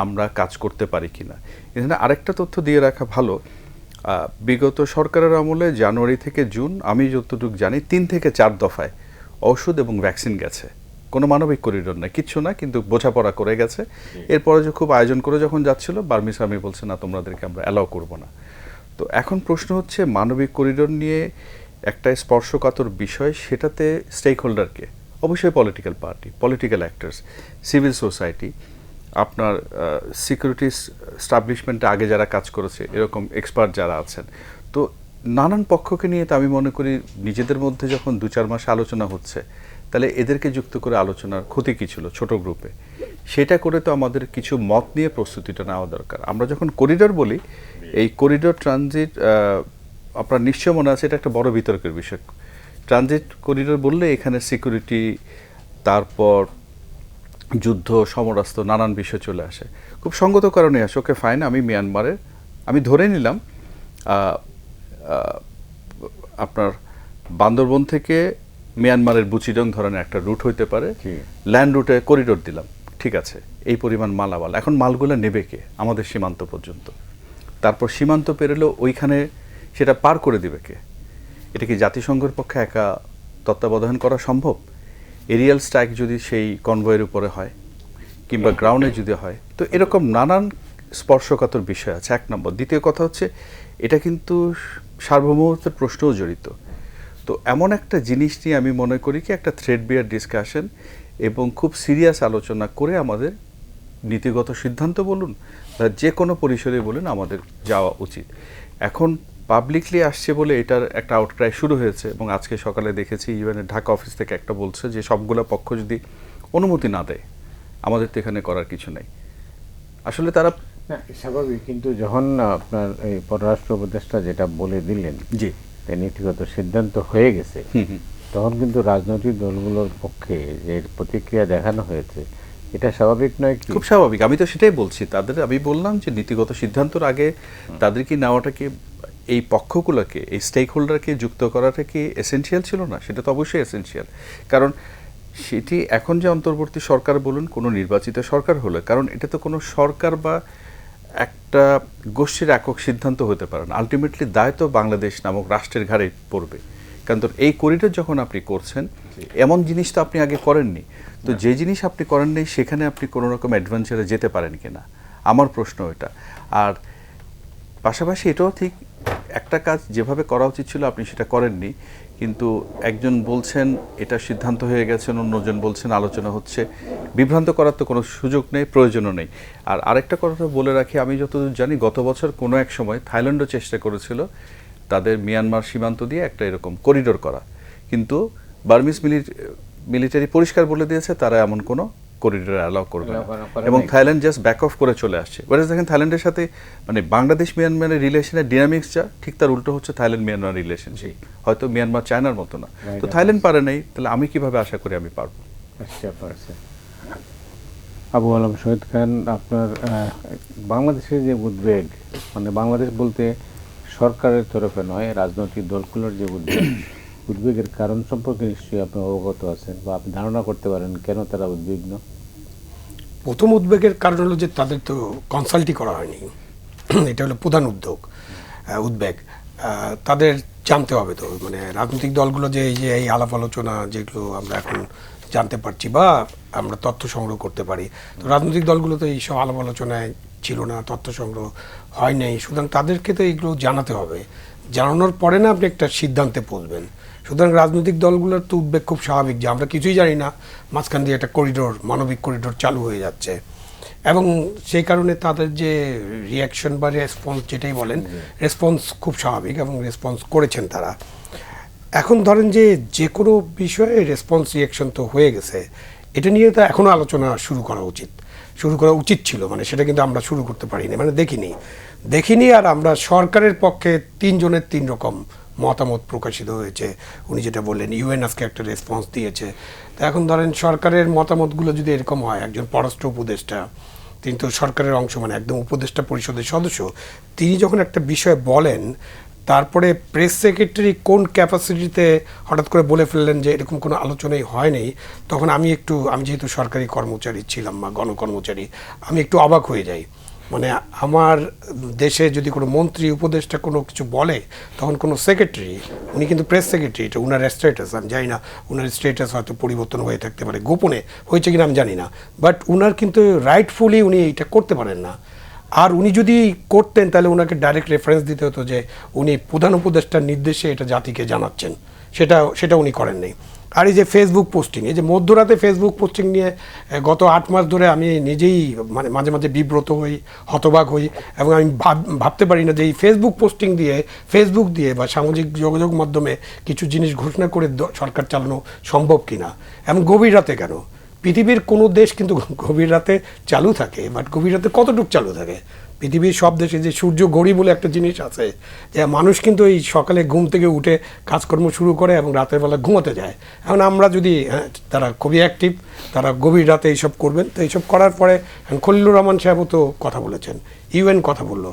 আমরা কাজ করতে পারি কিনা। এখানে আরেকটা তথ্য দিয়ে রাখা ভালো, বিগত সরকারের আমলে জানুয়ারি থেকে জুন আমি যতটুকু জানি 3 থেকে 4 দফায় ঔষধ এবং ভ্যাকসিন গেছে, কোনো মানবিক করিডোর না, কিচ্ছু না, কিন্তু বোঝাপড়া করে গেছে। এরপরে যে খুব আয়োজন করে যখন যাচ্ছিল, বার্মিস আর্মি বলছে না, তোমাদেরকে আমরা অ্যালাউ করবো না। তো এখন প্রশ্ন হচ্ছে, মানবিক করিডোর নিয়ে একটা স্পর্শকাতর বিষয়, সেটাতে স্টেক হোল্ডারকে, অবশ্যই political party, political actors, civil society, আপনার সিকিউরিটি স্টাবলিশমেন্টে আগে যারা কাজ করেছে এরকম এক্সপার্ট যারা আছেন, তো নানান পক্ষকে নিয়ে তো আমি মনে করি নিজেদের মধ্যে যখন 2-4 মাস আলোচনা হচ্ছে, তাহলে এদেরকে যুক্ত করে আলোচনার ক্ষতি কী ছিল ছোট গ্রুপে, সেটা করে তো আমাদের কিছু মত নিয়ে প্রস্তুতিটা নেওয়া দরকার। আমরা যখন করিডোর বলি, এই করিডোর ট্রানজিট আপনার নিশ্চয় মনে আছে, এটা একটা বড় বিতর্কের বিষয়। ট্রানজিট করিডোর বললে এখানে সিকিউরিটি, তারপর যুদ্ধ, সমরাস্ত্র, নানান বিষয় চলে আসে। খুব সঙ্গত কারণে আসে, ওকে ফাইন, আমি মিয়ানমারের, আমি ধরে নিলাম আপনার বান্দরবন থেকে মিয়ানমারের বুচিডং ধরনের একটা রুট হইতে পারে, ল্যান্ড রুটে করিডোর দিলাম, ঠিক আছে, এই পরিমাণ মালামাল, এখন মালগুলো নেবে কে আমাদের সীমান্ত পর্যন্ত? তারপর সীমান্ত পেরোলেও ওইখানে সেটা পার করে দিবে কে? এটা কি জাতিসংঘের পক্ষে একা তত্ত্বাবধান করা সম্ভব? এরিয়াল স্ট্রাইক যদি সেই কনভয়ের উপরে হয় কিংবা গ্রাউন্ডে যদি হয়, তো এরকম নানান স্পর্শকাতর বিষয় আছে, এক নম্বর। দ্বিতীয় কথা হচ্ছে, এটা কিন্তু সার্বভৌমত্বের প্রশ্নও জড়িত। তো এমন একটা জিনিস নিয়ে আমি মনে করি কি একটা থ্রেড বিয়ার ডিসকাশন এবং খুব সিরিয়াস আলোচনা করে আমাদের নীতিগত সিদ্ধান্ত বলুন বা যে কোনো পরিসরে বলুন আমাদের যাওয়া উচিত। এখন পাবলিকলি আসছে বলে এটার একটা আউটক্রাই শুরু হয়েছে, এবং আজকে সকালে দেখেছি ইউএনের ঢাকা অফিস থেকে একটা বলছে যে সবগুলো পক্ষ যদি অনুমতি না দেয় আমাদের তো এখানে করার কিছু নাই। আসলে তারা স্বাভাবিক, কিন্তু যখন আপনার এই পররাষ্ট্র উপদেষ্টা যেটা বলে দিলেন জি নীতিগত সিদ্ধান্ত হয়ে গেছে, তখন কিন্তু রাজনৈতিক দলগুলোর পক্ষে যে প্রতিক্রিয়া দেখানো হয়েছে, এটা স্বাভাবিক নয় কি? খুব স্বাভাবিক, আমি তো সেটাই বলছি। তাদের আমি বললাম যে নীতিগত সিদ্ধান্তর আগে তাদের কি নেওয়াটাকে, এই পক্ষগুলোকে, এই স্টেক হোল্ডারকে যুক্ত করাটা কি এসেনশিয়াল ছিল না? সেটা তো অবশ্যই এসেনশিয়াল, কারণ সেটি এখন যে অন্তর্বর্তী সরকার বলুন, কোনো নির্বাচিত সরকার হলে, কারণ এটা তো কোনো সরকার বা একটা গোষ্ঠীর একক সিদ্ধান্ত হতে পারে না, আলটিমেটলি দায় তো বাংলাদেশ নামক রাষ্ট্রের ঘাড়ে পড়বে। কারণ এই করিডোর যখন আপনি করছেন, এমন জিনিস তো আপনি আগে করেননি, তো যে জিনিস আপনি করেননি সেখানে আপনি কোনো রকম অ্যাডভেঞ্চারে যেতে পারেন কিনা, আমার প্রশ্ন এটা। আর পাশাপাশি এটাও ঠিক, একটা কাজ যেভাবে করা উচিত ছিল আপনি সেটা করেননি, কিন্তু একজন বলছেন এটা সিদ্ধান্ত হয়ে গেছেন, অন্যজন বলছেন আলোচনা হচ্ছে। বিভ্রান্ত করার তো কোনো সুযোগ নেই, প্রয়োজনও নেই। আর আরেকটা কথা বলে রাখি, আমি যতদূর জানি গত বছর কোনো এক সময় থাইল্যান্ডও চেষ্টা করেছিল তাদের মিয়ানমার সীমান্ত দিয়ে একটা এরকম করিডোর করা, কিন্তু বার্মিজ মিলিটারি পরিষ্কার বলে দিয়েছে তারা এমন কোনো করিডোর অ্যালাউ করবে না, এবং থাইল্যান্ড জাস্ট ব্যাক অফ করে চলে আসছে। ওয়ারেজ দেখেন থাইল্যান্ডের সাথে মানে বাংলাদেশ মিয়ানমারের রিলেশনের ডিনামিক্স যা, ঠিক তার উল্টো হচ্ছে থাইল্যান্ড মিয়ানমার রিলেশনশিপ। হয়তো মিয়ানমার চায়নার মতো না, তো থাইল্যান্ড পারে নাই, তাহলে আমি কিভাবে আশা করি আমি পারবো? আবু আলম শহীদ খান, আপনার বাংলাদেশের যে উদ্বেগ, মানে বাংলাদেশ বলতে সরকারের তরফে নয়, রাজনৈতিক দলগুলোর যে উদ্বেগের কারণ সম্পর্কে নিশ্চয়ই আপনি অবগত আছেন বা আপনি ধারণা করতে পারেন কেন তারা উদ্বিগ্ন? প্রথম উদ্বেগের কারণ হলো যে তাদের তো কনসাল্টই করা হয়নি, এটা হলো প্রধান উদ্বেগ। তাদের জানতে হবে তো, মানে রাজনৈতিক দলগুলো যে এই আলাপ আলোচনা যেগুলো আমরা এখন জানতে পারছি বা আমরা তথ্য সংগ্রহ করতে পারি, তো রাজনৈতিক দলগুলো তো এইসব আলাপ আলোচনায় ছিল না, তথ্য সংগ্রহ হয় নাই। সুতরাং তাদেরকে তো এইগুলো জানাতে হবে, জানানোর পরে না আপনি একটা সিদ্ধান্তে পৌঁছবেন। সুতরাং রাজনৈতিক দলগুলোর তো উদ্বেগ খুব স্বাভাবিক যে আমরা কিছুই জানি না, মাঝখান দিয়ে একটা করিডোর, মানবিক করিডোর চালু হয়ে যাচ্ছে, এবং সেই কারণে তাদের যে রিয়াকশন বা রেসপন্স যেটাই বলেন, রেসপন্স খুব স্বাভাবিক এবং রেসপন্স করেছেন তারা। এখন ধরেন যে কোনো বিষয়ে রেসপন্স রিয়াকশন তো হয়ে গেছে, এটা নিয়ে তো এখনও আলোচনা শুরু করা উচিত ছিল, মানে সেটা কিন্তু আমরা শুরু করতে পারিনি, মানে দেখিনি। আর আমরা সরকারের পক্ষে 3 জনের 3 রকম মতামত প্রকাশিত হয়েছে। উনি যেটা বললেন, ইউএন আজকে একটা রেসপন্স দিয়েছে। তো এখন ধরেন সরকারের মতামতগুলো যদি এরকম হয়, একজন পররাষ্ট্র উপদেষ্টা, তিনি তো সরকারের অংশ, মানে একদম উপদেষ্টা পরিষদের সদস্য, তিনি যখন একটা বিষয় বলেন, তারপরে প্রেস সেক্রেটারি কোন ক্যাপাসিটিতে হঠাৎ করে বলে ফেললেন যে এরকম কোনো আলোচনাই হয়নি, তখন আমি যেহেতু সরকারি কর্মচারী ছিলাম বা গণকর্মচারী, আমি একটু অবাক হয়ে যাই। মানে আমার দেশে যদি কোনো মন্ত্রী উপদেষ্টা কোনো কিছু বলে, তখন কোনো সেক্রেটারি, উনি কিন্তু প্রেস সেক্রেটারি, এটা উনার স্ট্যাটাস, আমি জানি না উনার স্ট্যাটাস হয়তো পরিবর্তন হয়ে থাকতে পারে, গোপনে হয়েছে কিনা আমি জানি না, বাট উনার কিন্তু রাইটফুলি উনি এটা করতে পারেন না। আর উনি যদি করতেন তাহলে ওনাকে ডাইরেক্ট রেফারেন্স দিতে হতো যে উনি প্রধান উপদেষ্টার নির্দেশে এটা জাতিকে জানাচ্ছেন, সেটা উনি করেন নাই। আর এই যে ফেসবুক পোস্টিং, এই যে মধ্যরাতে ফেসবুক পোস্টিং নিয়ে গত 8 মাস ধরে আমি নিজেই মানে মাঝে মাঝে বিব্রত হই, হতবাক হই, এবং আমি ভাবতে পারি না যে এই ফেসবুক পোস্টিং দিয়ে, ফেসবুক দিয়ে বা সামাজিক যোগাযোগ মাধ্যমে কিছু জিনিস ঘোষণা করে সরকার চালানো সম্ভব কিনা। এবং গভীর রাতে কেন? পৃথিবীর কোনো দেশ কিন্তু গভীর রাতে চালু থাকে, বাট গভীর রাতে কতটুকু চালু থাকে? পৃথিবীর সব দেশে যে সূর্য ঘড়ি বলে একটা জিনিস আছে, যে মানুষ কিন্তু এই সকালে ঘুম থেকে উঠে কাজকর্ম শুরু করে এবং রাতের বেলা ঘুমোতে যায়। এখন আমরা যদি তারা খুবই অ্যাক্টিভ, তারা গভীর রাতে এইসব করবেন। তো এইসব করার পরে খলিলুর রহমান সাহেবও তো কথা বলেছেন, ইউএন কথা বললো,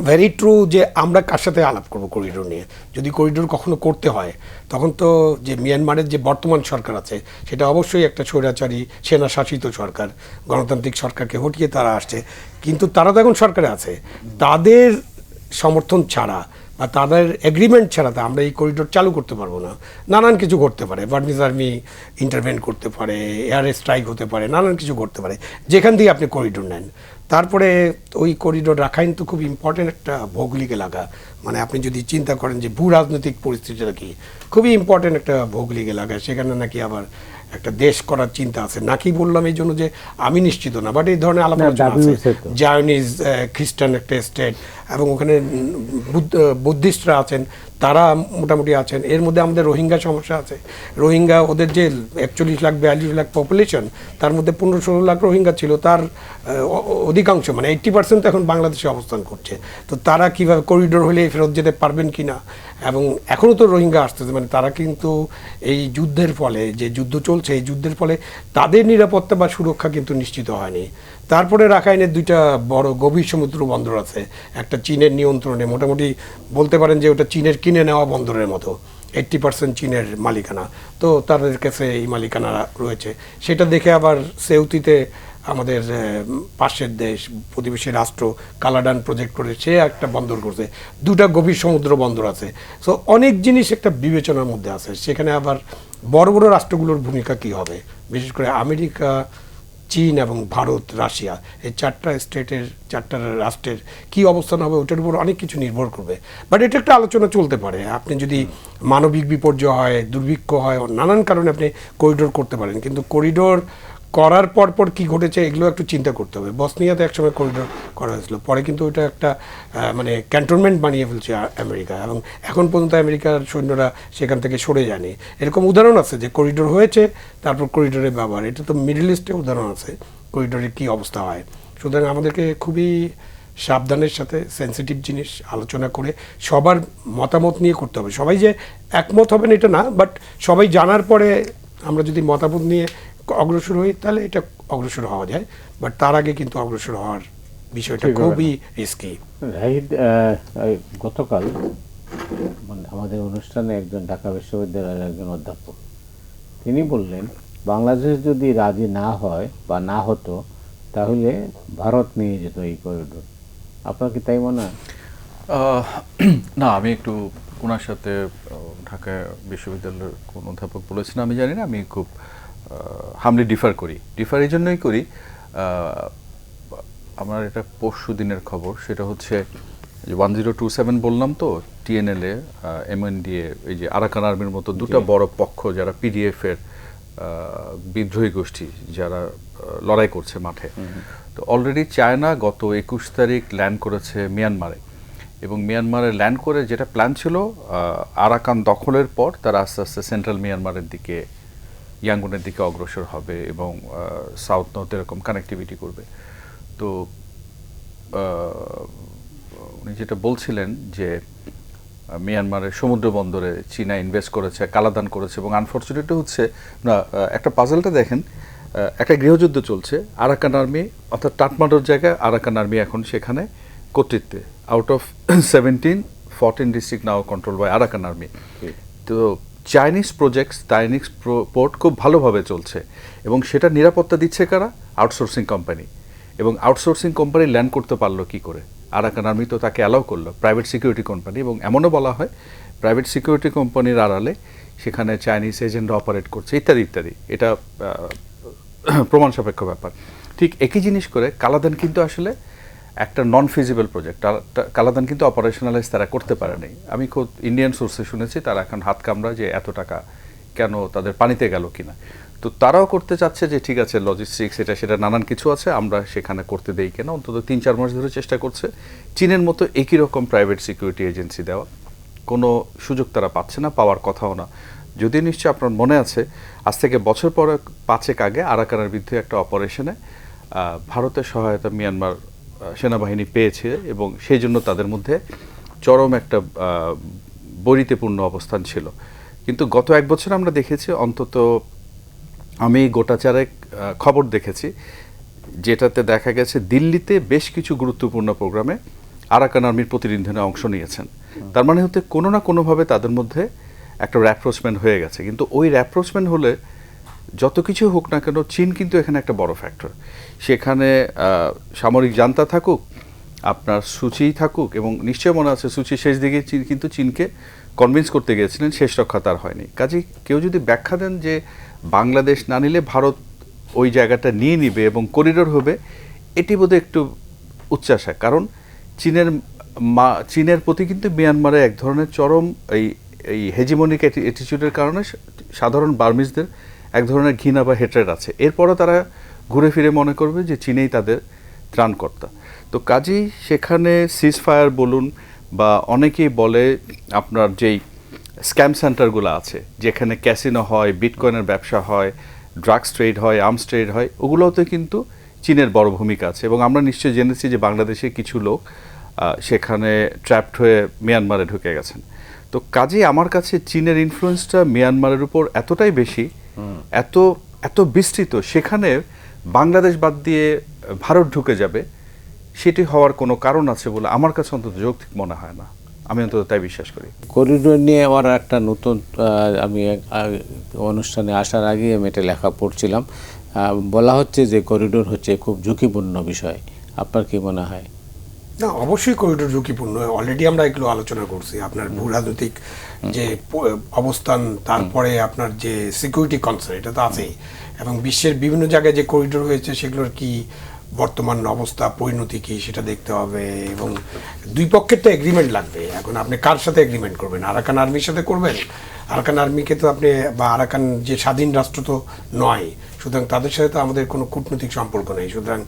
ভেরি ট্রু, যে আমরা কার সাথে আলাপ করবো করিডোর নিয়ে? যদি করিডোর কখনো করতে হয় তখন তো যে মিয়ানমারের যে বর্তমান সরকার আছে সেটা অবশ্যই একটা স্বৈরাচারী সেনা শাসিত সরকার, গণতান্ত্রিক সরকারকে হটিয়ে তারা আসছে, কিন্তু তারা তো এখন সরকারে আছে। তাদের সমর্থন ছাড়া বা তাদের এগ্রিমেন্ট ছাড়া তো আমরা এই করিডোর চালু করতে পারবো না। নানান কিছু করতে পারে, বার্মিজ আর্মি ইন্টারভেন করতে পারে, এয়ার স্ট্রাইক হতে পারে, নানান কিছু করতে পারে, যেখান দিয়ে আপনি করিডোর নেন। তারপরে ওই করিডোর রাখাইন তো খুব ইম্পর্টেন্ট একটা ভৌগোলিক এলাকা, মানে আপনি যদি চিন্তা করেন যে ভূ রাজনৈতিক পরিস্থিতিটা কি, খুবই ইম্পর্টেন্ট একটা ভৌগোলিক এলাকা। সেখানে নাকি আবার একটা দেশ করার চিন্তা আছে নাকি, বললাম এই জন্য যে আমি নিশ্চিত না, বাট এই ধরনের আলাপ আলোচনা আছে। জায়নিজ খ্রিস্টান একটা স্টেট, এবং ওখানে বুদ্ধিস্টরা আছেন, তারা মোটামুটি আছেন। এর মধ্যে আমাদের রোহিঙ্গা সমস্যা আছে। রোহিঙ্গা, ওদের যে 41 লাখ 42 লাখ পপুলেশন, তার মধ্যে 15-16 লাখ রোহিঙ্গা ছিল, তার অধিকাংশ মানে 80% এখন বাংলাদেশে অবস্থান করছে। তো তারা কীভাবে করিডোর হলে ফেরত যেতে পারবেন কি না? এবং এখনও তো রোহিঙ্গা আসতেছে, মানে তারা কিন্তু এই যুদ্ধের ফলে, যে যুদ্ধ চলছে এই যুদ্ধের ফলে তাদের নিরাপত্তা বা সুরক্ষা কিন্তু নিশ্চিত হয়নি। তারপরে রাখাইনের 2টা বড় গভীর সমুদ্র বন্দর আছে, একটা চীনের নিয়ন্ত্রণে, মোটামুটি বলতে পারেন যে ওটা চীনের কিনে নেওয়া বন্দরের মতো, 80% চীনের মালিকানা, তো তাদের কাছে এই মালিকানা রয়েছে। সেটা দেখে আবার সেউতিতে আমাদের পাশের দেশ, প্রতিবেশী রাষ্ট্র কালাডান প্রজেক্ট করে সে একটা বন্দর করছে, 2টা গভীর সমুদ্র বন্দর আছে। সো অনেক জিনিস একটা বিবেচনার মধ্যে আছে। সেখানে আবার বড় বড় রাষ্ট্রগুলোর ভূমিকা কি হবে, বিশেষ করে আমেরিকা, চীন এবং ভারত, রাশিয়া, এই 4টা স্টেটের, 4টা রাষ্ট্রের কী অবস্থান হবে ওটার উপর অনেক কিছু নির্ভর করবে। বাট এটা একটা আলোচনা চলতে পারে। আপনি যদি মানবিক বিপর্যয় হয়, দুর্ভিক্ষ হয়, নানান কারণে আপনি করিডোর করতে পারেন, কিন্তু করিডোর করার পর কি ঘটেছে এগুলো একটু চিন্তা করতে হবে। বসনিয়াতে একসময় করিডোর করা হয়েছিল, পরে কিন্তু ওইটা একটা মানে ক্যান্টনমেন্ট বানিয়ে ফেলছে আমেরিকা, এবং এখন পর্যন্ত আমেরিকার সৈন্যরা সেখান থেকে সরে যায়নি। এরকম উদাহরণ আছে যে করিডোর হয়েছে, তারপর করিডোরের ব্যবহার, এটা তো মিডল ইস্টে উদাহরণ আছে করিডোরের কী অবস্থা হয়। সুতরাং আমাদেরকে খুবই সাবধানের সাথে সেন্সিটিভ জিনিস আলোচনা করে সবার মতামত নিয়ে করতে হবে। সবাই যে একমত হবেন এটা না, বাট সবাই জানার পরে আমরা যদি মতামত নিয়ে অগ্রসর হই তাহলে এটা অগ্রসর হওয়া যায়, বাট তার আগে কিন্তু অগ্রসর হওয়ার বিষয়টা খুবই রিস্কি। রাহিদ, গতকাল মানে আমাদের অনুষ্ঠানে একজন ঢাকা বিশ্ববিদ্যালয়ের একজন অধ্যাপক, তিনি বললেন বাংলাদেশ যদি রাজি না হয় বা না হতো তাহলে ভারত নিয়ে যেত এই করিডোর। আপনার কি তাই মনে হয়? না, আমি একটু ওনার সাথে, ঢাকা বিশ্ববিদ্যালয়ের কোন অধ্যাপক বলেছেন আমি জানি না, আমি খুব হামলি ডিফার এই জন্যই করি। আমার এটা পরশু দিনের খবর, সেটা হচ্ছে যে 1027 বললাম তো, টিএনএলএ, এমএনডিএ, এই যে আরাকান আর্মির মতো 2টা বড় পক্ষ যারা পিডিএফ এর বিদ্রোহী গোষ্ঠী, যারা লড়াই করছে মাঠে। তো অলরেডি চায়না গত 21 তারিখ ল্যান্ড করেছে মিয়ানমারে, এবং মিয়ানমারে ল্যান্ড করে যেটা প্ল্যান ছিল আরাকান দখলের পর তারা আস্তে আস্তে সেন্ট্রাল মিয়ানমারের দিকে, ইয়াঙ্গুনের দিকে অগ্রসর হবে এবং সাউথ নর্থ এরকম কানেক্টিভিটি করবে। তো উনি যেটা বলছিলেন যে মিয়ানমারের সমুদ্র বন্দরে চীনা ইনভেস্ট করেছে, কালাদান করেছে, এবং আনফর্চুনেটলি হচ্ছে না, একটা পাজলটা দেখেন, একটা গৃহযুদ্ধ চলছে, আরাকান আর্মি অর্থাৎ টাটমাটোর জায়গায় আরাকান আর্মি এখন সেখানে কর্তৃত্বে, out of 17, 14 district now control by Arakan army. তো চাইনিজ প্রজেক্টস, চাইনিজ পোর্ট খুব ভালোভাবে চলছে, এবং সেটা নিরাপত্তা দিচ্ছে কারা? Outsourcing company. এবং আউটসোর্সিং কোম্পানি ল্যান্ড করতে পারলো কি করে? আরাকান আর্মি তো তাকে অ্যালাউ করলো, প্রাইভেট সিকিউরিটি কোম্পানি, এবং এমনও বলা হয় প্রাইভেট সিকিউরিটি কোম্পানির আড়ালে সেখানে চাইনিজ এজেন্ট অপারেট করছে, ইত্যাদি ইত্যাদি। এটা প্রমাণ সাপেক্ষ ব্যাপার। ঠিক একই জিনিস করে কালাদান কিন্তু আসলে একটা নন ফিজিবল প্রজেক্ট। কালাদান কিন্তু অপারেশনালাইজ তারা করতে পারেনি। আমি খুব ইন্ডিয়ান সোর্সে শুনেছি তারা এখন হাত কামড়া যে এত টাকা কেন তাদের পানিতে গেল কিনা। তো তারাও করতে চাচ্ছে যে ঠিক আছে লজিস্টিক্স এটা সেটা নানান কিছু আছে, আমরা সেখানে করতে দেই কেন, অন্তত 3-4 মাস ধরে চেষ্টা করছে চীনের মতো একই রকম প্রাইভেট সিকিউরিটি এজেন্সি দেওয়া। কোনো সুযোগ তারা পাচ্ছে না, পাওয়ার কথাও না। যদি নিশ্চয়ই আপনার মনে আছে আজ থেকে বছর পরে 5 আগে আরাকানের বিরুদ্ধে একটা অপারেশনে ভারতের সহায়তা মিয়ানমার সেনাবাহিনী পেয়েছে এবং সেই জন্য তাদের মধ্যে চরম একটা বৈরিতাপূর্ণ অবস্থান ছিল। কিন্তু গত 1 বছর আমরা দেখেছি, অন্তত আমি গোটাচারেক খবর দেখেছি যেটাতে দেখা গেছে দিল্লিতে বেশ কিছু গুরুত্বপূর্ণ প্রোগ্রামে আরাকান আর্মির প্রতিনিধিরা অংশ নিয়েছেন। তার মানে হতে কোনো না কোনোভাবে তাদের মধ্যে একটা র্যাপ্রোচমেন্ট হয়ে গেছে। কিন্তু ওই র্যাপ্রোচমেন্ট হলে যত কিছু হোক না কেন চীন কিন্তু এখানে একটা বড় ফ্যাক্টর। সেখানে সামরিক জান্তা থাকুক, আপনার সুচি থাকুক, এবং নিশ্চয় মনে আছে সুচি শেষ দিকে কিন্তু চীনকে কনভিন্স করতে গিয়েছিলেন, শেষ রক্ষা তার হয়নি। কাজে কেউ যদি ব্যাখ্যা দেন যে বাংলাদেশ না নিলে ভারত ওই জায়গাটা নিয়ে নিবে এবং করিডোর হবে, এটি বোধহয় একটু উচ্চাশা। কারণ চীনের প্রতি কিন্তু মিয়ানমারে এক ধরনের চরম এই হেজিমনিক অ্যাটিটিউডের কারণে সাধারণ বার্মিজদের এক ধরনের ঘৃণা বা হেট্রেড আছে। এরপরও তারা ঘুরে ফিরে মনে করবে যে চীনেই তাদের ত্রাণকর্তা। তো কাজেই সেখানে সিজ ফায়ার বলুন বা অনেকেই বলে আপনার যেই স্ক্যাম সেন্টারগুলো আছে যেখানে ক্যাসিনো হয়, বিটকয়েনের ব্যবসা হয়, ড্রাগস ট্রেড হয়, আর্মস ট্রেড হয়, ওগুলোতে কিন্তু চীনের বড় ভূমিকা আছে। এবং আমরা নিশ্চয়ই জেনেছি যে বাংলাদেশে কিছু লোক সেখানে ট্র্যাপড হয়ে মিয়ানমারে ঢুকে গেছেন। তো কাজেই আমার কাছে চীনের ইনফ্লুয়েন্সটা মিয়ানমারের উপর এতটাই বেশি, এত বিস্তৃত, সেখানে বাংলাদেশ বাদ দিয়ে ভারত ঢুকে যাবে সেটি হওয়ার কোনো কারণ আছে বলে আমার কাছে অন্তত যৌক্তিক মনে হয় না। আমি অন্তত তাই বিশ্বাস করি। করিডোর নিয়ে আবার একটা নতুন আমি অনুষ্ঠানে আসার আগে আমি এটা লেখা পড়ছিলাম, বলা হচ্ছে যে করিডোর হচ্ছে খুব ঝুঁকিপূর্ণ বিষয়। আপনার কি মনে হয়? না, অবশ্যই করিডোর ঝুঁকিপূর্ণ। অলরেডি আমরা এগুলো আলোচনা করছি। আপনার ভূরাজনৈতিক যে অবস্থান, তারপরে আপনার যে সিকিউরিটি কনসার্ন, এটা তো আছেই। এবং বিশ্বের বিভিন্ন জায়গায় যে করিডোর হয়েছে সেগুলোর কি বর্তমান অবস্থা, পরিণতি কি, সেটা দেখতে হবে। এবং দুই পক্ষের তো এগ্রিমেন্ট লাগবে। এখন আপনি কার সাথে এগ্রিমেন্ট করবেন? আরাকান আর্মির সাথে করবেন? আরাকান আর্মিকে তো আপনি, বা আরাকান যে স্বাধীন রাষ্ট্র তো নয়, সুতরাং তাদের সাথে তো আমাদের কোনো কূটনৈতিক সম্পর্ক নেই। সুতরাং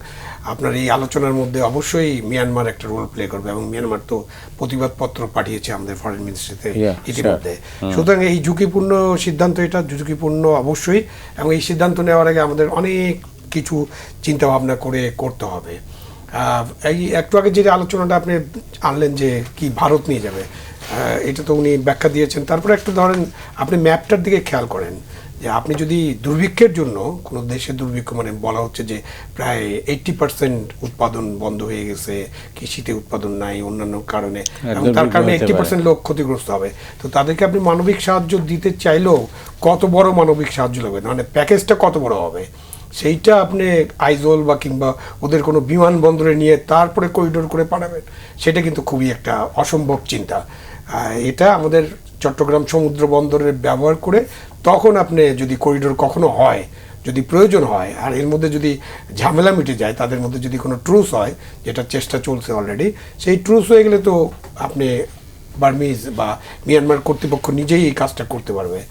আপনার এই আলোচনার মধ্যে অবশ্যই মিয়ানমার একটা রোল প্লে করবে, এবং মিয়ানমার তো প্রতিবাদপত্র পাঠিয়েছে আমাদের ফরেন মিনিস্ট্রিতে ইতিমধ্যে। সুতরাং এই ঝুঁকিপূর্ণ সিদ্ধান্ত, এটা ঝুঁকিপূর্ণ অবশ্যই, এবং এই সিদ্ধান্ত নেওয়ার আগে আমাদের অনেক কিছু চিন্তা ভাবনা করে করতে হবে। এই একটু আগে যে আলোচনাটা আপনি আনলেন যে কি ভারত নিয়ে যাবে, এটা তো উনি ব্যাখ্যা দিয়েছেন। তারপরে একটু ধরেন আপনি ম্যাপটার দিকে খেয়াল করেন যে আপনি যদি দুর্ভিক্ষের জন্য কোনো দেশের দুর্ভিক্ষ, মানে বলা হচ্ছে যে প্রায় 80% উৎপাদন বন্ধ হয়ে গেছে, কৃষিতে উৎপাদন নাই অন্যান্য কারণে, এবং তার কারণে 80% লোক ক্ষতিগ্রস্ত হবে। তো তাদেরকে আপনি মানবিক সাহায্য দিতে চাইলেও কত বড় মানবিক সাহায্য লাগবে, মানে প্যাকেজটা কত বড় হবে, সেইটা আপনি আইজল বা কিংবা ওদের কোনো বিমানবন্দরে নিয়ে তারপরে করিডোর করে পাঠাবেন, সেটা কিন্তু খুবই একটা অসম্ভব চিন্তা। এটা আমাদের চট্টগ্রাম সমুদ্র বন্দরের ব্যবহার করে তখন আপনি যদি করিডোর কখনো হয়, যদি প্রয়োজন হয়, আর এর মধ্যে যদি ঝামেলা মিটে যায়, তাদের মধ্যে যদি কোনো ট্রুস হয়, যেটা চেষ্টা চলছে অলরেডি, সেই ট্রুস হয়ে গেলে তো আপনি বার্মিজ বা মিয়ানমার কর্তৃপক্ষ নিজেই এই কাজটা করতে পারবে।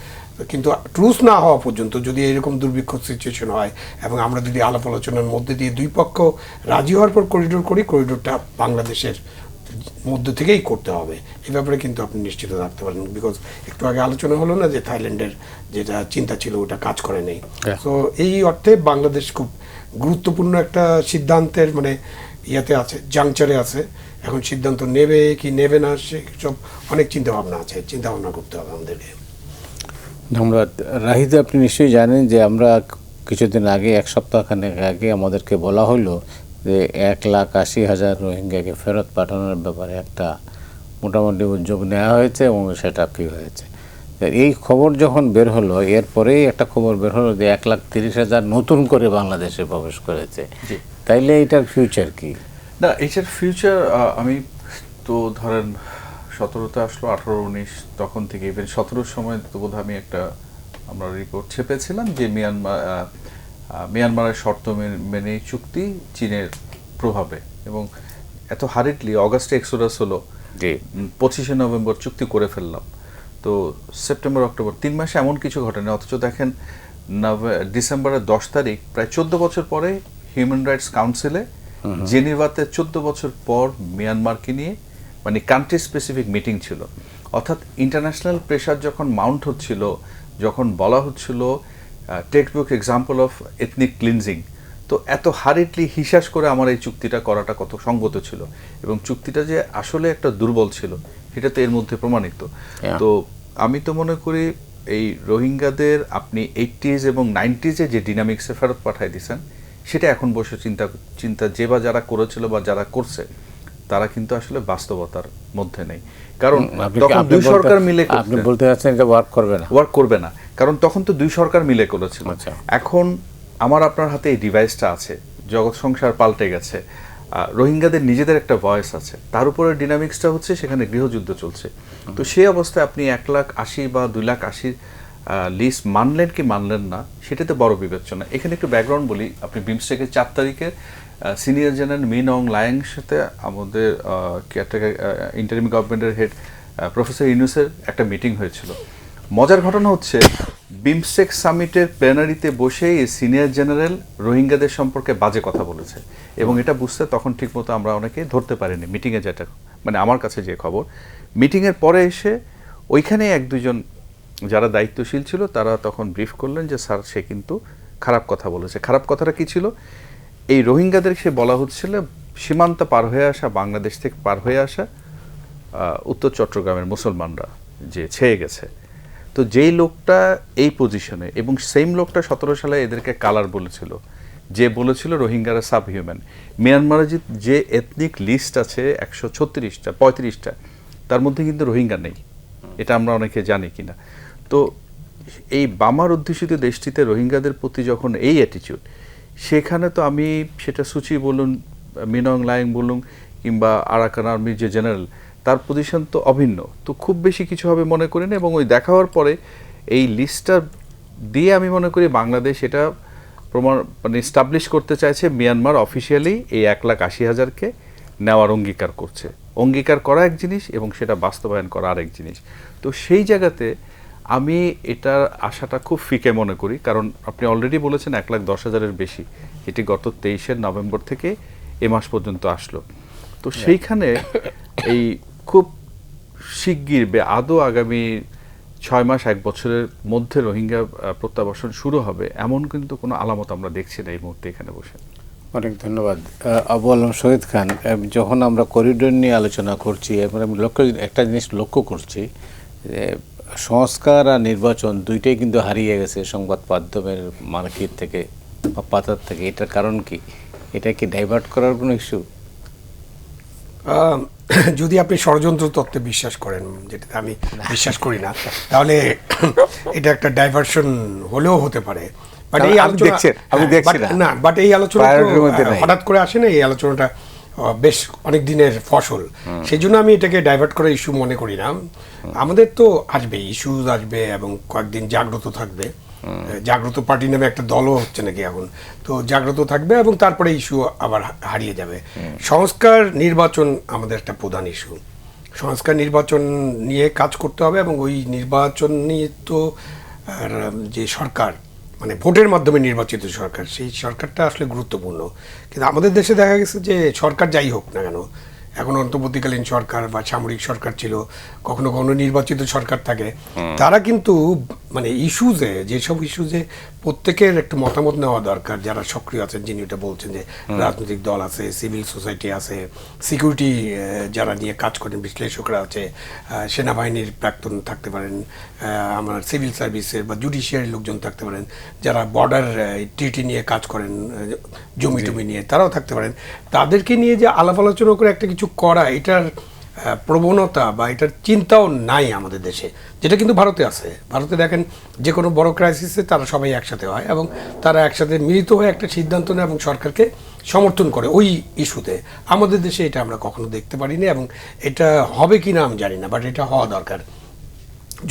কিন্তু ট্রুস না হওয়া পর্যন্ত যদি এরকম দুর্ভিক্ষ সিচুয়েশন হয়, এবং আমরা যদি আলাপ আলোচনার মধ্যে দিয়ে দুই পক্ষ রাজি হওয়ার পর করিডোর করি, করিডোরটা বাংলাদেশের মধ্য থেকেই করতে হবে, এই ব্যাপারে কিন্তু আপনি নিশ্চিত থাকতে পারেন। বিকজ একটু আগে আলোচনা হলো না যে থাইল্যান্ডের যেটা চিন্তা ছিল ওটা কাজ করে নেই। তো এই অর্থে বাংলাদেশ খুব গুরুত্বপূর্ণ একটা সিদ্ধান্তের মানে ইয়াতে আছে, জাংচারে আছে। এখন সিদ্ধান্ত নেবে কি নেবে না, সেসব অনেক চিন্তাভাবনা আছে, চিন্তাভাবনা করতে হবে আমাদেরকে। ধন্যবাদ। রাহিদ, আপনি নিশ্চয়ই জানেন যে আমরা কিছুদিন আগে, 1 সপ্তাহখানেক আগে আমাদেরকে বলা হলো যে 1,80,000 রোহিঙ্গাকে ফেরত পাঠানোর ব্যাপারে একটা মোটামুটি উদ্যোগ নেওয়া হয়েছে, এবং সেটা কি হয়েছে। এই খবর যখন বের হলো, এরপরেই একটা খবর বের হলো যে 1,30,000 নতুন করে বাংলাদেশে প্রবেশ করেছে। তাইলে এটার ফিউচার কি? না, এটার ফিউচার আমি তো ধরেন 17তে আসলো, 18-19 তখন থেকে ইভেন 17-র সময় তো বোধহয় আমি আমরা রিপোর্ট ছেপেছিলাম যে মিয়ানমারের শর্ত মেনে চুক্তি চীনের প্রভাবে, এবং এত হারিডলি অগাস্টে এক্সোডাস হলো, 25শে নভেম্বর চুক্তি করে ফেললাম। তো সেপ্টেম্বর অক্টোবর 3 মাসে এমন কিছু ঘটেনি, অথচ দেখেন ডিসেম্বরের 10 তারিখ প্রায় 14 বছর পরে হিউম্যান রাইটস কাউন্সিলে জেনেভাতে 14 বছর পর মিয়ানমারকে নিয়ে মানে কান্ট্রি স্পেসিফিক মিটিং ছিল। অর্থাৎ ইন্টারন্যাশনাল প্রেশার যখন মাউন্ট হচ্ছিল, যখন বলা হচ্ছিল text book example of ethnic cleansing, তো এত হারিডলি হিসাস করে আমার এই চুক্তিটা করাটা কত সঙ্গত ছিল, এবং চুক্তিটা যে আসলে একটা দুর্বল ছিল সেটা তো এর মধ্যে প্রমাণিত। তো আমি তো মনে করি এই রোহিঙ্গাদের আপনি 80s এবং 90s যে ডিনামিক্সে ফেরত পাঠাই দিয়েছেন, সেটা এখন বসে চিন্তা যে বা যারা করেছিল বা যারা করছে তারা কিন্তু আসলে বাস্তবতার মধ্যে নেই। কারণ তখন দুই সরকার মিলে, আপনি বলতে চাচ্ছেন এটা ওয়ার্ক করবে না, কারণ তখন তো দুই সরকার মিলে করেছিল। এখন আমার আপনার হাতে এই ডিভাইসটা আছে, জগৎ সংসার পাল্টে গেছে, রোহিঙ্গাদের নিজেদের একটা ভয়েস আছে, তার উপরে ডিনামিক্সটা হচ্ছে সেখানে গৃহযুদ্ধ চলছে। তো সেই অবস্থায় আপনি 1,80,000 বা 2,80,000 লিস্ট মানলেন কি মানলেন না, সেটাতে বড় বিবেচনা। এখানে একটু ব্যাকগ্রাউন্ড বলি। আপনি বিমস্টেকের 4 তারিখে সিনিয়র জেনারেল মিন অং লায়ংয়ের সাথে আমাদের কেয়ারটেকার ইন্টারিম গভর্নমেন্টের হেড প্রফেসর ইউনুসের একটা মিটিং হয়েছিল। মজার ঘটনা হচ্ছে বিমস্টেক সামিটের প্ল্যানারিতে বসে এই সিনিয়র জেনারেল রোহিঙ্গাদের সম্পর্কে বাজে কথা বলেছে, এবং এটা বুঝতে তখন ঠিকমতো আমরা অনেকে ধরতে পারিনি মিটিংয়ে, যেটা মানে আমার কাছে যে খবর। মিটিংয়ের পরে এসে ওইখানে 1-2 জন যারা দায়িত্বশীল ছিল তারা তখন ব্রিফ করলেন যে স্যার সে কিন্তু খারাপ কথা বলেছে। খারাপ কথাটা কি ছিল? এই রোহিঙ্গাদের সে বলা হচ্ছিল সীমান্ত পার হয়ে আসা, বাংলাদেশ থেকে পার হয়ে আসা উত্তর চট্টগ্রামের মুসলমানরা যে ছেয়ে গেছে। তো যেই লোকটা এই পজিশনে, এবং সেম লোকটা 17 সালে এদেরকে কালার বলেছিল, যে বলেছিল রোহিঙ্গারা সাব হিউম্যান। মিয়ানমারে যে এথনিক লিস্ট আছে 136টা 35টা, তার মধ্যে কিন্তু রোহিঙ্গা নেই, এটা আমরা অনেকে জানি কিনা। তো এই বামার অধ্যুষিত দেশটিতে রোহিঙ্গাদের প্রতি যখন এই অ্যাটিটিউড, সেখানে তো আমি সেটা সুচি বলুন, মিন অং লায়ং বলুন, কিংবা আরাকান আর্মির যে জেনারেল, তার পজিশন তো অভিন্ন। তো খুব বেশি কিছু হবে মনে করি না, এবং ওই দেখা হওয়ার পরে এই লিস্টটা দিয়ে আমি মনে করি বাংলাদেশ এটা প্রমাণ মানে এস্টাবলিশ করতে চাইছে মিয়ানমার অফিসিয়ালি এই 1,80,000-কে নেওয়ার অঙ্গীকার করছে। অঙ্গীকার করা এক জিনিস এবং সেটা বাস্তবায়ন করা আরেক জিনিস। তো সেই জায়গাতে আমি এটার আশাটা খুব ফিকে মনে করি, কারণ আপনি অলরেডি বলেছেন 1,10,000-এর বেশি, এটি গত 23 নভেম্বর থেকে এ মাস পর্যন্ত আসলো। তো সেইখানে এই খুব শিগগির আদৌ আগামী 6 মাস 1 বছরের মধ্যে রোহিঙ্গা প্রত্যাবাসন শুরু হবে এমন কিন্তু কোনো আলামত আমরা দেখছি না এই মুহূর্তে এখানে বসে। অনেক ধন্যবাদ আবু আলম শহীদ খান। যখন আমরা করিডোর নিয়ে আলোচনা করছি, এবার আমি একটা জিনিস লক্ষ্য করছি যে সংস্কার আর নির্বাচন দুইটাই কিন্তু হারিয়ে গেছে সংবাদ মাধ্যমের মার্কেট থেকে বা পাতার থেকে। এটার কারণ কি? এটা কি ডাইভার্ট করার কোনো ইস্যু? যদি আপনি ষড়যন্ত্র তত্ত্বে বিশ্বাস করেন, যেটাতে আমি বিশ্বাস করি না, তাহলে এটা একটা ডাইভার্সন হলেও হতে পারে। বাট এই আলোচনা বাট এই আলোচনা হঠাৎ করে আসে না, এই আলোচনাটা বেশ অনেক দিনের ফসল, সেই জন্য আমি এটাকে ডাইভার্ট করার ইস্যু মনে করি না। আমাদের তো আসবে ইস্যুজ আসবে, এবং কয়েকদিন জাগ্রত থাকবে। জাগ্রত পার্টি নামে একটা দলও হচ্ছে নাকি এখন, তো জাগ্রত থাকবে এবং তারপরে ইস্যু আবার হারিয়ে যাবে। সংস্কার নির্বাচন আমাদের একটা প্রধান ইস্যু। সংস্কার নির্বাচন নিয়ে কাজ করতে হবে, এবং ওই নির্বাচন নিয়ে তো যে সরকার মানে ভোটের মাধ্যমে নির্বাচিত সরকার, সেই সরকারটা আসলে গুরুত্বপূর্ণ। কিন্তু আমাদের দেশে দেখা গেছে যে সরকার যাই হোক না কেন, এখন অন্তর্বর্তীকালীন সরকার বা সামরিক সরকার ছিল, কখনো কখনো নির্বাচিত সরকার থাকে, তারা কিন্তু মানে ইস্যুজে, যেসব ইস্যুজে প্রত্যেকের একটু মতামত নেওয়া দরকার, যারা সক্রিয় আছেন, যিনি এটা বলছেন যে রাজনৈতিক দল আছে, সিভিল সোসাইটি আছে, সিকিউরিটি যারা নিয়ে কাজ করেন বিশ্লেষকরা আছে, সেনাবাহিনীর প্রাক্তন থাকতে পারেন, আমার সিভিল সার্ভিসের বা জুডিশিয়ারির লোকজন থাকতে পারেন, যারা বর্ডার ট্রিটি নিয়ে কাজ করেন, জমি টমি নিয়ে, তারাও থাকতে পারেন। তাদেরকে নিয়ে যে আলাপ আলোচনা করে একটা কিছু করা, এটার প্রবণতা বা এটার চিন্তাও নাই আমাদের দেশে, যেটা কিন্তু ভারতে আছে। ভারতে দেখেন যে কোনো বড় ক্রাইসিসে তারা সবাই একসাথে হয় এবং তারা একসাথে মিলিত হয়ে একটা সিদ্ধান্ত নেয় এবং সরকারকে সমর্থন করে ওই ইস্যুতে। আমাদের দেশে এটা আমরা কখনো দেখতে পারিনি, এবং এটা হবে কি না আমি জানি না, বাট এটা হওয়া দরকার।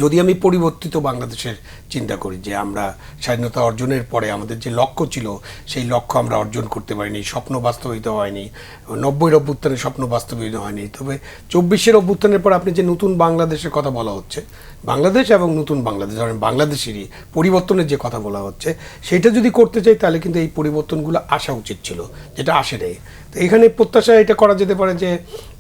যদি আমি পরিবর্তিত বাংলাদেশের চিন্তা করি, যে আমরা স্বাধীনতা অর্জনের পরে আমাদের যে লক্ষ্য ছিল সেই লক্ষ্য আমরা অর্জন করতে পারিনি, স্বপ্ন বাস্তবায়িত হয়নি, 90-এর অভ্যুত্থানের স্বপ্ন বাস্তবায়িত হয়নি, তবে 24-এর অভ্যুত্থানের পর আপনি যে নতুন বাংলাদেশের কথা বলা হচ্ছে, বাংলাদেশ এবং নতুন বাংলাদেশ ধরেন বাংলাদেশেরই পরিবর্তনের যে কথা বলা হচ্ছে, সেটা যদি করতে চাই তাহলে কিন্তু এই পরিবর্তনগুলো আসা উচিত ছিল, যেটা আসে নেই। তো এখানে প্রত্যাশা এটা করা যেতে পারে যে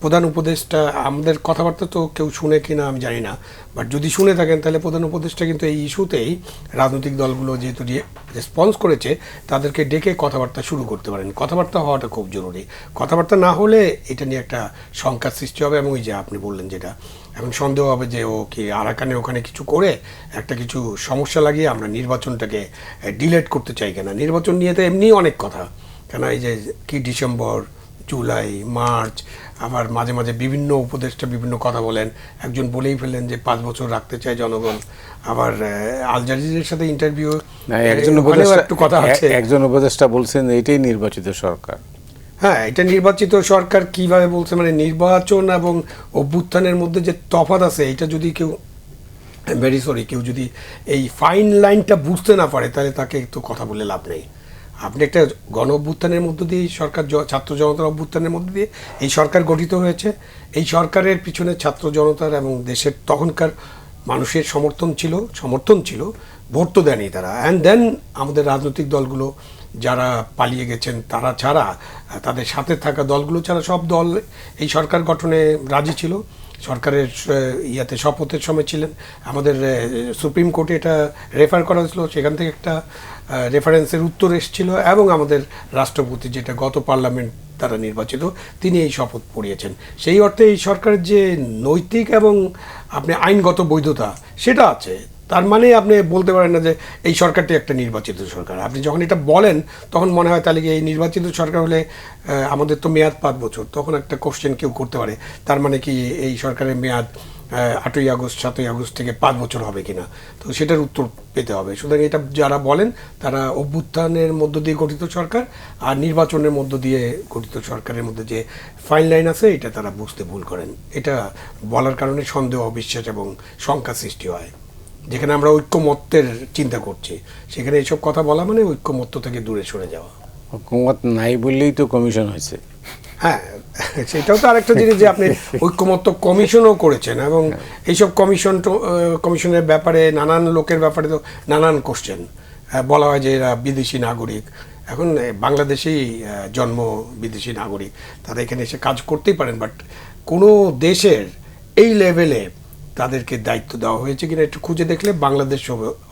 প্রধান উপদেষ্টা, আমাদের কথাবার্তা তো কেউ শুনে কিনা আমি জানি না, বাট যদি শুনে থাকেন তাহলে প্রধান উপদেষ্টা কিন্তু এই ইস্যুতেই রাজনৈতিক দলগুলো যেহেতু রেসপন্স করেছে তাদেরকে ডেকে কথাবার্তা শুরু করতে পারেন। কথাবার্তা হওয়াটা খুব জরুরি। কথাবার্তা না হলে এটা নিয়ে একটা শঙ্কার সৃষ্টি হবে, এবং ওই যে আপনি বললেন যেটা এখন সন্দেহ হবে যে ও কি আরাকানে ওখানে কিছু করে একটা কিছু সমস্যা লাগিয়ে আমরা নির্বাচনটাকে ডিলেট করতে চাই কেনা। নির্বাচন নিয়ে তো এমনি অনেক কথা, কেন এই যে কি ডিসেম্বর, জুলাই, মার্চ, আবার মাঝে মাঝে বিভিন্ন উপদেষ্টা বিভিন্ন কথা বলেন। একজন বলেই ফেলেন যে 5 বছর রাখতে চায় জনগণ। আবার আল জাজিরার সাথে ইন্টারভিউ একটু কথা আছে, একজন উপদেষ্টা বলছেন এটাই নির্বাচিত সরকার। হ্যাঁ, এটা নির্বাচিত সরকার কিভাবে বলছে, মানে নির্বাচন এবং অভ্যুত্থানের মধ্যে যে তফাৎ আছে এটা যদি কেউ কেউ যদি এই ফাইন লাইনটা বুঝতে না পারে তাহলে তাকে তো কথা বলে লাভ নেই। আপনি একটা গণ অভ্যুত্থানের মধ্য দিয়ে সরকার, ছাত্র জনতার অভ্যুত্থানের মধ্য দিয়ে এই সরকার গঠিত হয়েছে। এই সরকারের পিছনে ছাত্র জনতার এবং দেশের তখনকার মানুষের সমর্থন ছিল, ভোট তো দেয়নি তারা। অ্যান্ড দেন আমাদের রাজনৈতিক দলগুলো যারা পালিয়ে গেছেন তারা ছাড়া, তাদের সাথে থাকা দলগুলো ছাড়া সব দল এই সরকার গঠনে রাজি ছিল। সরকারের ইয়াতে শপথের সময় ছিলেন। আমাদের সুপ্রিম কোর্টে এটা রেফার করা হয়েছিল, সেখান থেকে একটা রেফারেন্সের উত্তর এসেছিল, এবং আমাদের রাষ্ট্রপতি, যেটা গত পার্লামেন্ট দ্বারা নির্বাচিত, তিনি এই শপথ পড়িয়েছেন। সেই অর্থে এই সরকারের যে নৈতিক এবং আপনি আইনগত বৈধতা সেটা আছে। তার মানে আপনি বলতে পারেন না যে এই সরকারটি একটা নির্বাচিত সরকার। আপনি যখন এটা বলেন তখন মনে হয় তাহলে কি এই নির্বাচিত সরকার হলে আমাদের তো মেয়াদ 5 বছর, তখন একটা কোশ্চেন কেউ করতে পারে, তার মানে কি এই সরকারের মেয়াদ 8ই আগস্ট 7ই আগস্ট থেকে 5 বছর হবে কিনা, তো সেটার উত্তর পেতে হবে। সুতরাং এটা যারা বলেন তারা অভ্যুত্থানের মধ্য দিয়ে গঠিত সরকার আর নির্বাচনের মধ্য দিয়ে গঠিত সরকারের মধ্যে যে ফাইন লাইন আছে এটা তারা বুঝতে ভুল করেন। এটা বলার কারণে সন্দেহ, অবিশ্বাস এবং শঙ্কা সৃষ্টি হয়। যেখানে আমরা ঐক্যমত্যের চিন্তা করছি সেখানে এইসব কথা বলা মানে ঐক্যমত্য থেকে দূরে সরে যাওয়া। ঐক্যমত নাই বললেই তো কমিশন হয়েছে। হ্যাঁ, সেটাও তো আরেকটা জিনিস যে আপনি ঐক্যমত্য কমিশনও করেছেন, এবং এইসব কমিশনের ব্যাপারে নানান লোকের ব্যাপারে তো নানান কোশ্চেন বলা হয় যে এরা বিদেশি নাগরিক। এখন বাংলাদেশেই জন্ম, বিদেশি নাগরিক, তারা এখানে এসে কাজ করতেই পারেন, বাট কোনো দেশের এই লেভেলে তাদেরকে দায়িত্ব দেওয়া হয়েছে কিনা একটু খুঁজে দেখলে বাংলাদেশ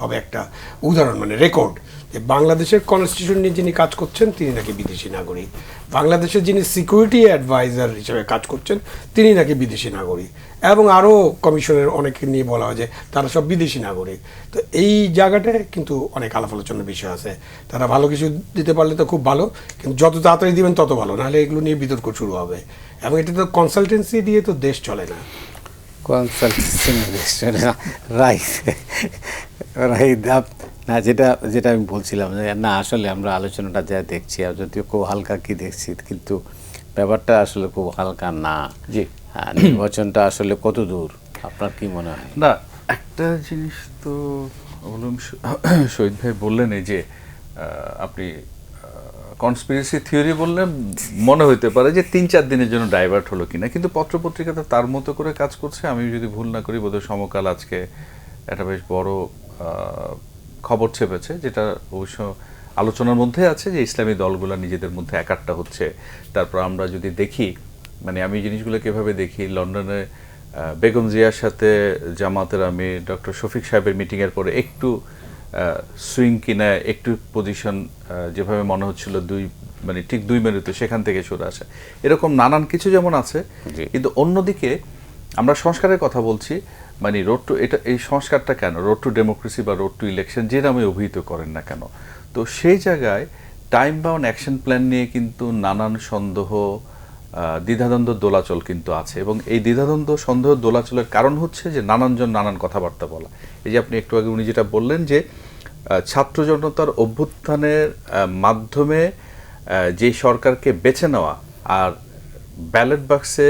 হবে একটা উদাহরণ, মানে রেকর্ড, যে বাংলাদেশের কনস্টিটিউশন নিয়ে যিনি কাজ করছেন তিনি নাকি বিদেশি নাগরিক, বাংলাদেশের যিনি সিকিউরিটি অ্যাডভাইজার হিসেবে কাজ করছেন তিনি নাকি বিদেশি নাগরিক, এবং আরও কমিশনের অনেকে নিয়ে বলা হয় যে তারা সব বিদেশি নাগরিক। তো এই জায়গাটায় কিন্তু অনেক আলাপ আলোচনার বিষয় আছে। তারা ভালো কিছু দিতে পারলে তো খুব ভালো, কিন্তু যত তাড়াতাড়ি দিবেন তত ভালো, নাহলে এগুলো নিয়ে বিতর্ক শুরু হবে। এবং এটা তো কনসালটেন্সি দিয়ে তো দেশ চলে না। না, যেটা আমি বলছিলাম যে না, আসলে আমরা আলোচনাটা যা দেখছি, আর যদিও খুব হালকা কি দেখছি, কিন্তু ব্যাপারটা আসলে খুব হালকা না। জি, নির্বাচনটা আসলে কত দূর আপনার কি মনে হয়? না, একটা জিনিস তো শহীদ ভাই বললেন, এই যে আপনি কনস্পিরেসি থিওরি বললেন, মনে হইতে পারে যে 3-4 দিনের জন্য ডাইভার্ট হলো কিনা, কিন্তু পত্রপত্রিকাতে তার মতো করে কাজ করছে। আমি যদি ভুল না করি বোধহয় সমকাল আজকে একটা বেশ বড় খবর ছেপেছে, যেটা অবশ্য আলোচনার মধ্যে আছে, যে ইসলামী দলগুলো নিজেদের মধ্যে একাট্টা হচ্ছে। তারপর আমরা যদি দেখি, মানে আমি জিনিসগুলো কীভাবে দেখি, লন্ডনে বেগম জিয়ার সাথে জামাতের আমির ডক্টর শফিক সাহেবের মিটিংয়ের পরে একটু সুইং কিনা, একটু পজিশন যেভাবে মনে হচ্ছিল ঠিক 2 মিনিটে সেখান থেকে সরে আসে, এরকম নানান কিছু যেমন আছে। কিন্তু অন্যদিকে আমরা সংস্কারের কথা বলছি, মানে রোড টু, এই সংস্কারটা কেন রোড টু ডেমোক্রেসি বা রোড টু ইলেকশন যে নামে অভিহিত করেন না কেন, তো সেই জায়গায় টাইম বাউন্ড অ্যাকশন প্ল্যান নিয়ে কিন্তু নানান সন্দেহ, দ্বিধাদ্বন্দ্ব দোলাচল কিন্তু আছে। এবং এই দ্বিধাদ্বন্দ্ব সন্দেহ দোলাচলের কারণ হচ্ছে যে নানানজন নানান কথাবার্তা বলা। এই যে আপনি একটু আগে উনি যেটা বললেন যে ছাত্র জনতার অভ্যুত্থানের মাধ্যমে যে সরকারকে বেছে নেওয়া আর ব্যালট বাক্সে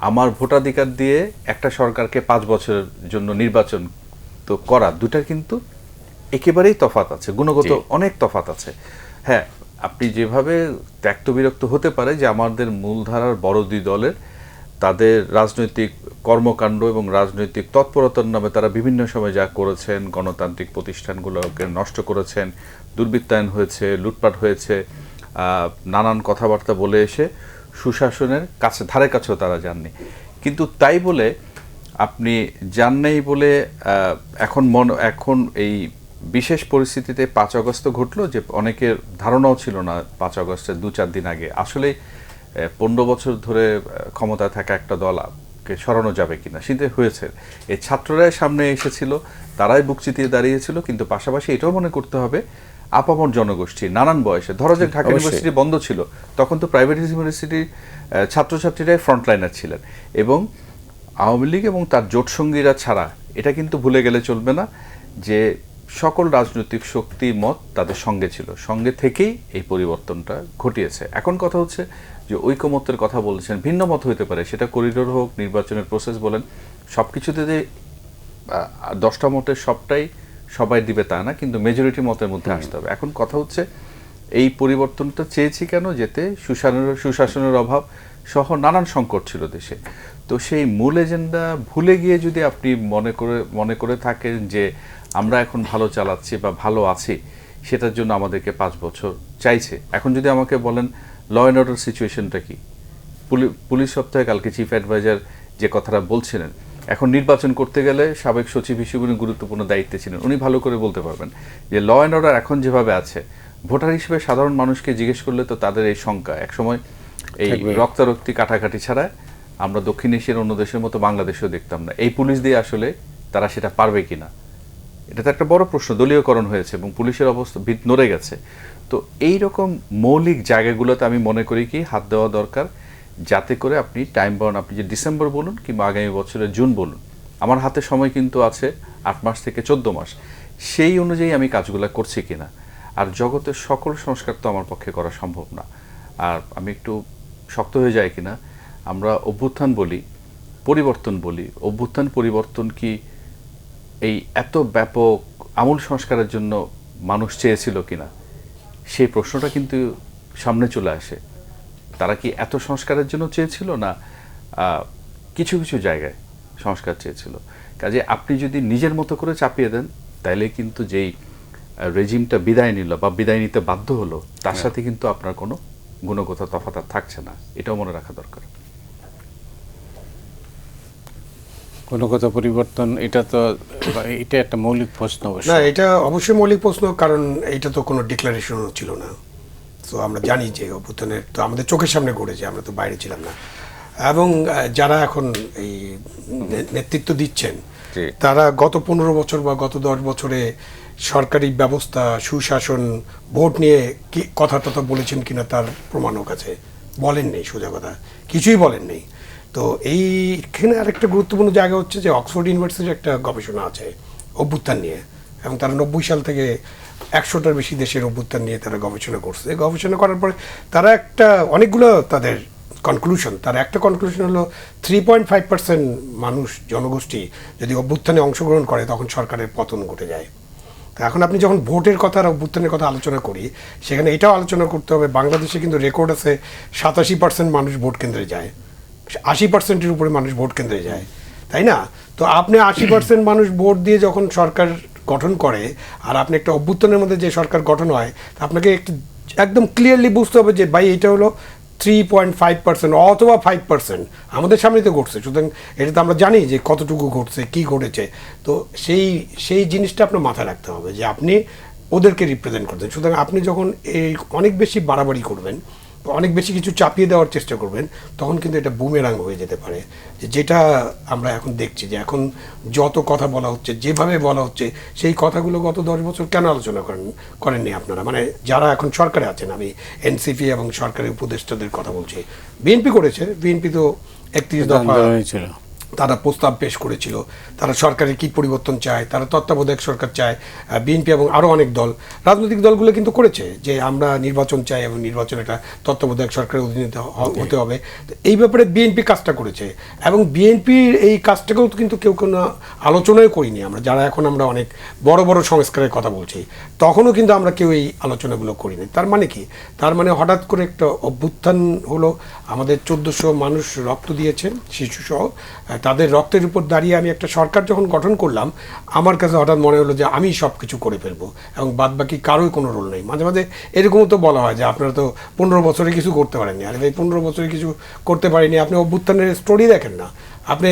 আমার ভোটাধিকার দিয়ে একটা সরকারকে 5 বছরের জন্য নির্বাচন তো করা, দুটার কিন্তু একেবারেই তফাৎ আছে, গুণগত অনেক তফাৎ আছে। হ্যাঁ, আপনি যেভাবে ত্যক্ত বিরক্ত হতে পারে যে আমাদের মূলধারার বড় দুই দলের তাদের রাজনৈতিক কর্মকাণ্ড এবং রাজনৈতিক তৎপরতার নামে তারা বিভিন্ন সময় যা করেছেন, গণতান্ত্রিক প্রতিষ্ঠানগুলোকে নষ্ট করেছেন, দুর্বৃত্তায়ন হয়েছে, লুটপাট হয়েছে, নানান কথাবার্তা বলে এসে সুশাসনের কাছে ধারে কাছেও তারা যাননি। কিন্তু তাই বলে আপনি যান নাই বলে এখন এই বিশেষ পরিস্থিতিতে 5 আগস্ট ঘটলো, যে অনেকের ধারণাও ছিল না 5 আগস্টের 2-4 দিন আগে আসলে 15 বছর ধরে ক্ষমতায় থাকা একটা দলকে সরানো যাবে কিনা, সেটা হয়েছে। এই ছাত্ররাই সামনে এসেছিল, তারাই বুক চিতিয়ে দাঁড়িয়েছিল, কিন্তু পাশাপাশি এটাও মনে করতে হবে আপামর জনগোষ্ঠী নানান বয়সে, ধরো যে ঢাকা ইউনিভার্সিটি বন্ধ ছিল, তখন তো প্রাইভেট ইউনিভার্সিটির ছাত্রছাত্রীরাই ফ্রন্টলাইনার ছিলেন, এবং আওয়ামী লীগ এবং তার জোটসঙ্গীরা ছাড়া এটা কিন্তু ভুলে গেলে চলবে না যে সকল রাজনৈতিক শক্তি মত তাদের সঙ্গে ছিল, সঙ্গে থেকেই এই পরিবর্তনটা ঘটিয়েছে। এখন কথা হচ্ছে যে ঐকমত্যের কথা বলছেন, ভিন্ন মত হইতে পারে, সেটা করিডোর হোক, নির্বাচনের প্রসেস বলেন, সব কিছুতে যে 10টা মতের সবটাই সবাই দিবে তা না, কিন্তু মেজরিটি মতের মধ্যে আসতে হবে। এখন কথা হচ্ছে এই পরিবর্তনটা চেয়েছি কেন, যেতে সুশাসনের অভাব সহ নানান সংকট ছিল দেশে। তো সেই মূল এজেন্ডা ভুলে গিয়ে যদি আপনি মনে করে থাকেন যে আমরা এখন ভালো চালাচ্ছি বা ভালো আছি, সেটার জন্য আমাদেরকে 5 বছর চাইছে। এখন যদি আমাকে বলেন ল অ্যান্ড অর্ডার সিচুয়েশনটা কি, পুলিশ সপ্তাহে কালকে চিফ অ্যাডভাইজার যে কথাটা বলছিলেন, এখন নির্বাচন করতে গেলে সাবেক সচিব হিসেবে উনি গুরুত্বপূর্ণ দায়িত্বে ছিলেন, উনি ভালো করে বলতে পারবেন যে ল অ্যান্ড অর্ডার এখন যেভাবে আছে, ভোটার হিসেবে সাধারণ মানুষকে জিজ্ঞেস করলে তো তাদের এই শঙ্কা, একসময় এই রক্তারক্তি কাটাকাটি ছাড়া আমরা দক্ষিণ এশিয়ার অন্য দেশের মতো বাংলাদেশেও দেখতাম না, এই পুলিশ দিয়ে আসলে তারা সেটা পারবে কিনা, এটা তো একটা বড় প্রশ্ন। দলীয়করণ হয়েছে এবং পুলিশের অবস্থা ভিত নড়ে গেছে। তো এই রকম মৌলিক জায়গাগুলোতে আমি মনে করি কি হাত দেওয়া দরকার, যাতে করে আপনি টাইম বাউন্ড, আপনি যে ডিসেম্বর বলুন কিংবা আগামী বছরের জুন বলুন, আমার হাতে সময় কিন্তু আছে 8 মাস থেকে 14 মাস, সেই অনুযায়ী আমি কাজগুলো করছি কিনা। আর জগতের সকল সংস্কার তো আমার পক্ষে করা সম্ভব না, আর আমি একটু শক্ত হয়ে যায় কিনা, আমরা অভ্যুত্থান বলি, পরিবর্তন বলি, অভ্যুত্থান পরিবর্তন কি এই এত ব্যাপক আমূল সংস্কারের জন্য মানুষ চেয়েছিল কিনা, সেই প্রশ্নটা কিন্তু সামনে চলে আসে। তারা কি এত সংস্কারের জন্য চেয়েছিল, না কিছু কিছু জায়গায় সংস্কার চেয়েছিল? কাজে আপনি যদি নিজের মতো করে চাপিয়ে দেন, তাইলে কিন্তু যেই রেজিমটা বিদায় নিল বা বিদায় নিতে বাধ্য হলো, তার সাথে কিন্তু আপনার কোনো গুণগত তফাৎ থাকছে না, এটাও মনে রাখা দরকার। গুণগত পরিবর্তন, এটা একটা মৌলিক প্রশ্ন। না, এটা অবশ্যই মৌলিক প্রশ্ন, কারণ এটা তো কোনো ডিক্লারেশনও ছিল না। তো আমরা জানি যে অভ্যুত্থানের তো আমাদের চোখের সামনে ঘটেছে, আমরা তো বাইরে ছিলাম না। এবং যারা এখন এই নেতৃত্ব দিচ্ছেন, তারা গত 15 বছর বা গত 10 বছরে সরকারি ব্যবস্থা, সুশাসন, ভোট নিয়ে কি কথা টথা বলেছেন কিনা তার প্রমাণও কাছে বলেন নেই, সোজা কথা কিছুই বলেন নেই। তো এইখানে আরেকটা গুরুত্বপূর্ণ জায়গা হচ্ছে যে অক্সফোর্ড ইউনিভার্সিটির একটা গবেষণা আছে অভ্যুত্থান নিয়ে, এবং তারা 90 সাল থেকে 100টার বেশি দেশের অভ্যুত্থান নিয়ে তারা গবেষণা করছে। গবেষণা করার পরে তারা অনেকগুলো তাদের কনক্লুশন, তার একটা কনক্লুশন হলো 3.5% মানুষ, জনগোষ্ঠী যদি অভ্যুত্থানে অংশগ্রহণ করে তখন সরকারের পতন ঘটে যায়। তা এখন আপনি যখন ভোটের কথা আর অভ্যুত্থানের কথা আলোচনা করি, সেখানে এটাও আলোচনা করতে হবে, বাংলাদেশে কিন্তু রেকর্ড আছে 87% মানুষ ভোট কেন্দ্রে যায়, 80%-এর উপরে মানুষ ভোট কেন্দ্রে যায়, তাই না? তো আপনি 80% মানুষ ভোট দিয়ে যখন সরকার গঠন করে, আর আপনি একটা অভ্যুত্থানের মধ্যে যে সরকার গঠন হয়, আপনাকে একদম ক্লিয়ারলি বুঝতে হবে যে ভাই এটা হলো 3.5% অথবা 5%। আমাদের সামনেই তো ঘটছে, সুতরাং এটা তো আমরা জানি যে কতটুকু ঘটছে, কি ঘটেছে। তো সেই জিনিসটা আপনার মাথায় রাখতে হবে যে আপনি ওদেরকে রিপ্রেজেন্ট করতেন। সুতরাং আপনি যখন এই অনেক বেশি বাড়াবাড়ি করবেন, অনেক বেশি কিছু চাপিয়ে দেওয়ার চেষ্টা করবেন, তখন কিন্তু এটা বুমেরাং হয়ে যেতে পারে। যেটা আমরা এখন দেখছি যে এখন যত কথা বলা হচ্ছে, যেভাবে বলা হচ্ছে, সেই কথাগুলো গত 10 বছর কেন আলোচনা করেননি আপনারা? মানে যারা এখন সরকারে আছেন, আমি এনসিপি এবং সরকারি উপদেষ্টাদের কথা বলছি। বিএনপি করেছে, বিএনপি তো 31 দফা তারা প্রস্তাব পেশ করেছিল, তারা সরকারের কী পরিবর্তন চায়, তারা তত্ত্বাবধায়ক সরকার চায়। বিএনপি এবং আরও অনেক দল, রাজনৈতিক দলগুলো কিন্তু করেছে যে আমরা নির্বাচন চাই এবং নির্বাচন একটা তত্ত্বাবধায়ক সরকারের অধীনে হতে হবে। তো এই ব্যাপারে বিএনপি কাজটা করেছে এবং বিএনপির এই কাজটাকেও কিন্তু কেউ কোনো আলোচনায় করিনি আমরা, যারা এখন আমরা অনেক বড় বড় সংস্কারের কথা বলছি, তখনও কিন্তু আমরা কেউ এই আলোচনাগুলো করিনি। তার মানে কি? তার মানে হঠাৎ করে একটা অভ্যুত্থান হলো, আমাদের 1400 মানুষ রক্ত দিয়েছেন শিশুসহ, তাদের রক্তের উপর দাঁড়িয়ে আমি একটা সরকার যখন গঠন করলাম, আমার কাছে হঠাৎ মনে হলো যে আমি সব কিছু করে ফেলবো এবং বাদবাকি কারোই কোনো রোল নেই। মাঝে মাঝে এরকমও তো বলা হয় যে আপনারা তো 15 বছরে কিছু করতে পারেননি। আরে ভাই, 15 বছরে কিছু করতে পারিনি, আপনি অভ্যুত্থানের স্টোরি দেখেন না। আপনি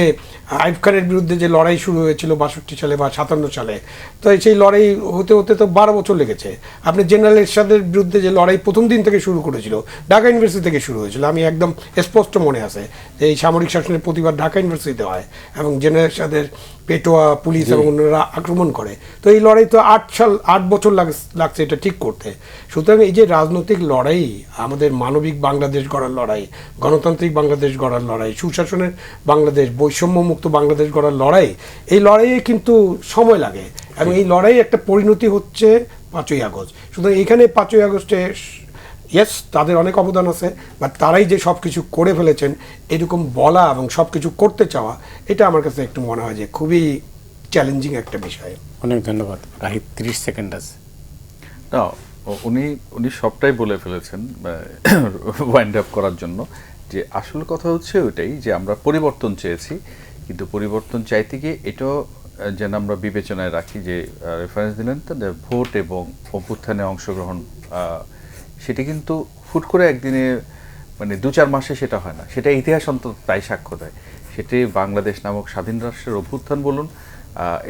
আইয়ুব খানের বিরুদ্ধে যে লড়াই শুরু হয়েছিল 62 সালে বা 57 সালে, তো সেই লড়াই হতে হতে তো 12 বছর লেগেছে। আপনি জেনারেল এরশাদের বিরুদ্ধে যে লড়াই প্রথম দিন থেকে শুরু করেছিল, ঢাকা ইউনিভার্সিটি থেকে শুরু হয়েছিল, আমি একদম স্পষ্ট মনে আছে যে এই সামরিক শাসনের প্রতিবাদ ঢাকা ইউনিভার্সিটিতে হয় এবং জেনারেল এরশাদের পেটোয়া পুলিশ এবং অন্যরা আক্রমণ করে। তো এই লড়াই তো 8 বছর লাগছে এটা ঠিক করতে। সুতরাং এই যে রাজনৈতিক লড়াই, আমাদের মানবিক বাংলাদেশ গড়ার লড়াই, গণতান্ত্রিক বাংলাদেশ গড়ার লড়াই, সুশাসনের বাংলাদেশ, বৈষম্যমুক্ত বাংলাদেশ গড়ার লড়াই, এই লড়াইয়ে কিন্তু সময় লাগে এবং এই লড়াই একটা পরিণতি হচ্ছে 5ই আগস্ট। সুতরাং এখানে 5ই আগস্টে ইয়েস তাদের অনেক অবদান আছে, বাট তারাই যে সব কিছু করে ফেলেছেন এরকম বলা এবং সব কিছু করতে চাওয়া, এটা আমার কাছে একটু মনে হয় যে খুবই চ্যালেঞ্জিং একটা বিষয়। অনেক ধন্যবাদ। রাহিত, 30 সেকেন্ড আছে। না, উনি উনি সবটাই বলে ফেলেছেন ওয়াইন্ড আপ করার জন্য। যে আসল কথা হচ্ছে ওইটাই যে আমরা পরিবর্তন চেয়েছি, কিন্তু পরিবর্তন চাইতে গিয়ে এটাও যেন আমরা বিবেচনায় রাখি যে রেফারেন্স দিলেন তো ভোট এবং অভ্যুত্থানে অংশগ্রহণ, সেটা কিন্তু হুট করে একদিনে মানে 2-4 মাসে সেটা হয় না, সেটা ইতিহাস অন্তত তাই সাক্ষ্য দেয়। সেটি বাংলাদেশ নামক স্বাধীন রাষ্ট্রের অভ্যুত্থান বলুন,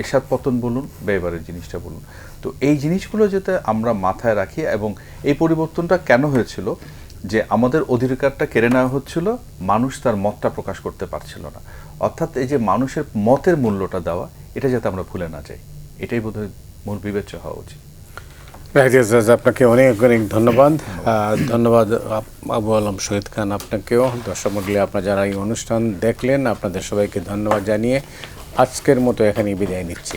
এরশাদ পতন বলুন বা এবারের জিনিসটা বলুন, তো এই জিনিসগুলো যাতে আমরা মাথায় রাখি। এবং এই পরিবর্তনটা কেন হয়েছিল, যে আমাদের অধিকারটা কেড়ে নেওয়া হচ্ছিল, মানুষ তার মতটা প্রকাশ করতে পারছিল না। অর্থাৎ এই যে মানুষের মতের মূল্যটা দেওয়া, এটা যাতে আমরা ভুলে না যাই, এটাই বোধহয় মূল বিবেচ্য হওয়া উচিত। রাহিত এজাজ, আপনাকে অনেক অনেক ধন্যবাদ। ধন্যবাদ আবু আলম শহীদ খান, আপনাকেও। দর্শক মণ্ডলী, আপনারা যারা এই অনুষ্ঠান দেখলেন, আপনাদের সবাইকে ধন্যবাদ জানিয়ে আজকের মতো এখানেই বিদায় নিচ্ছি।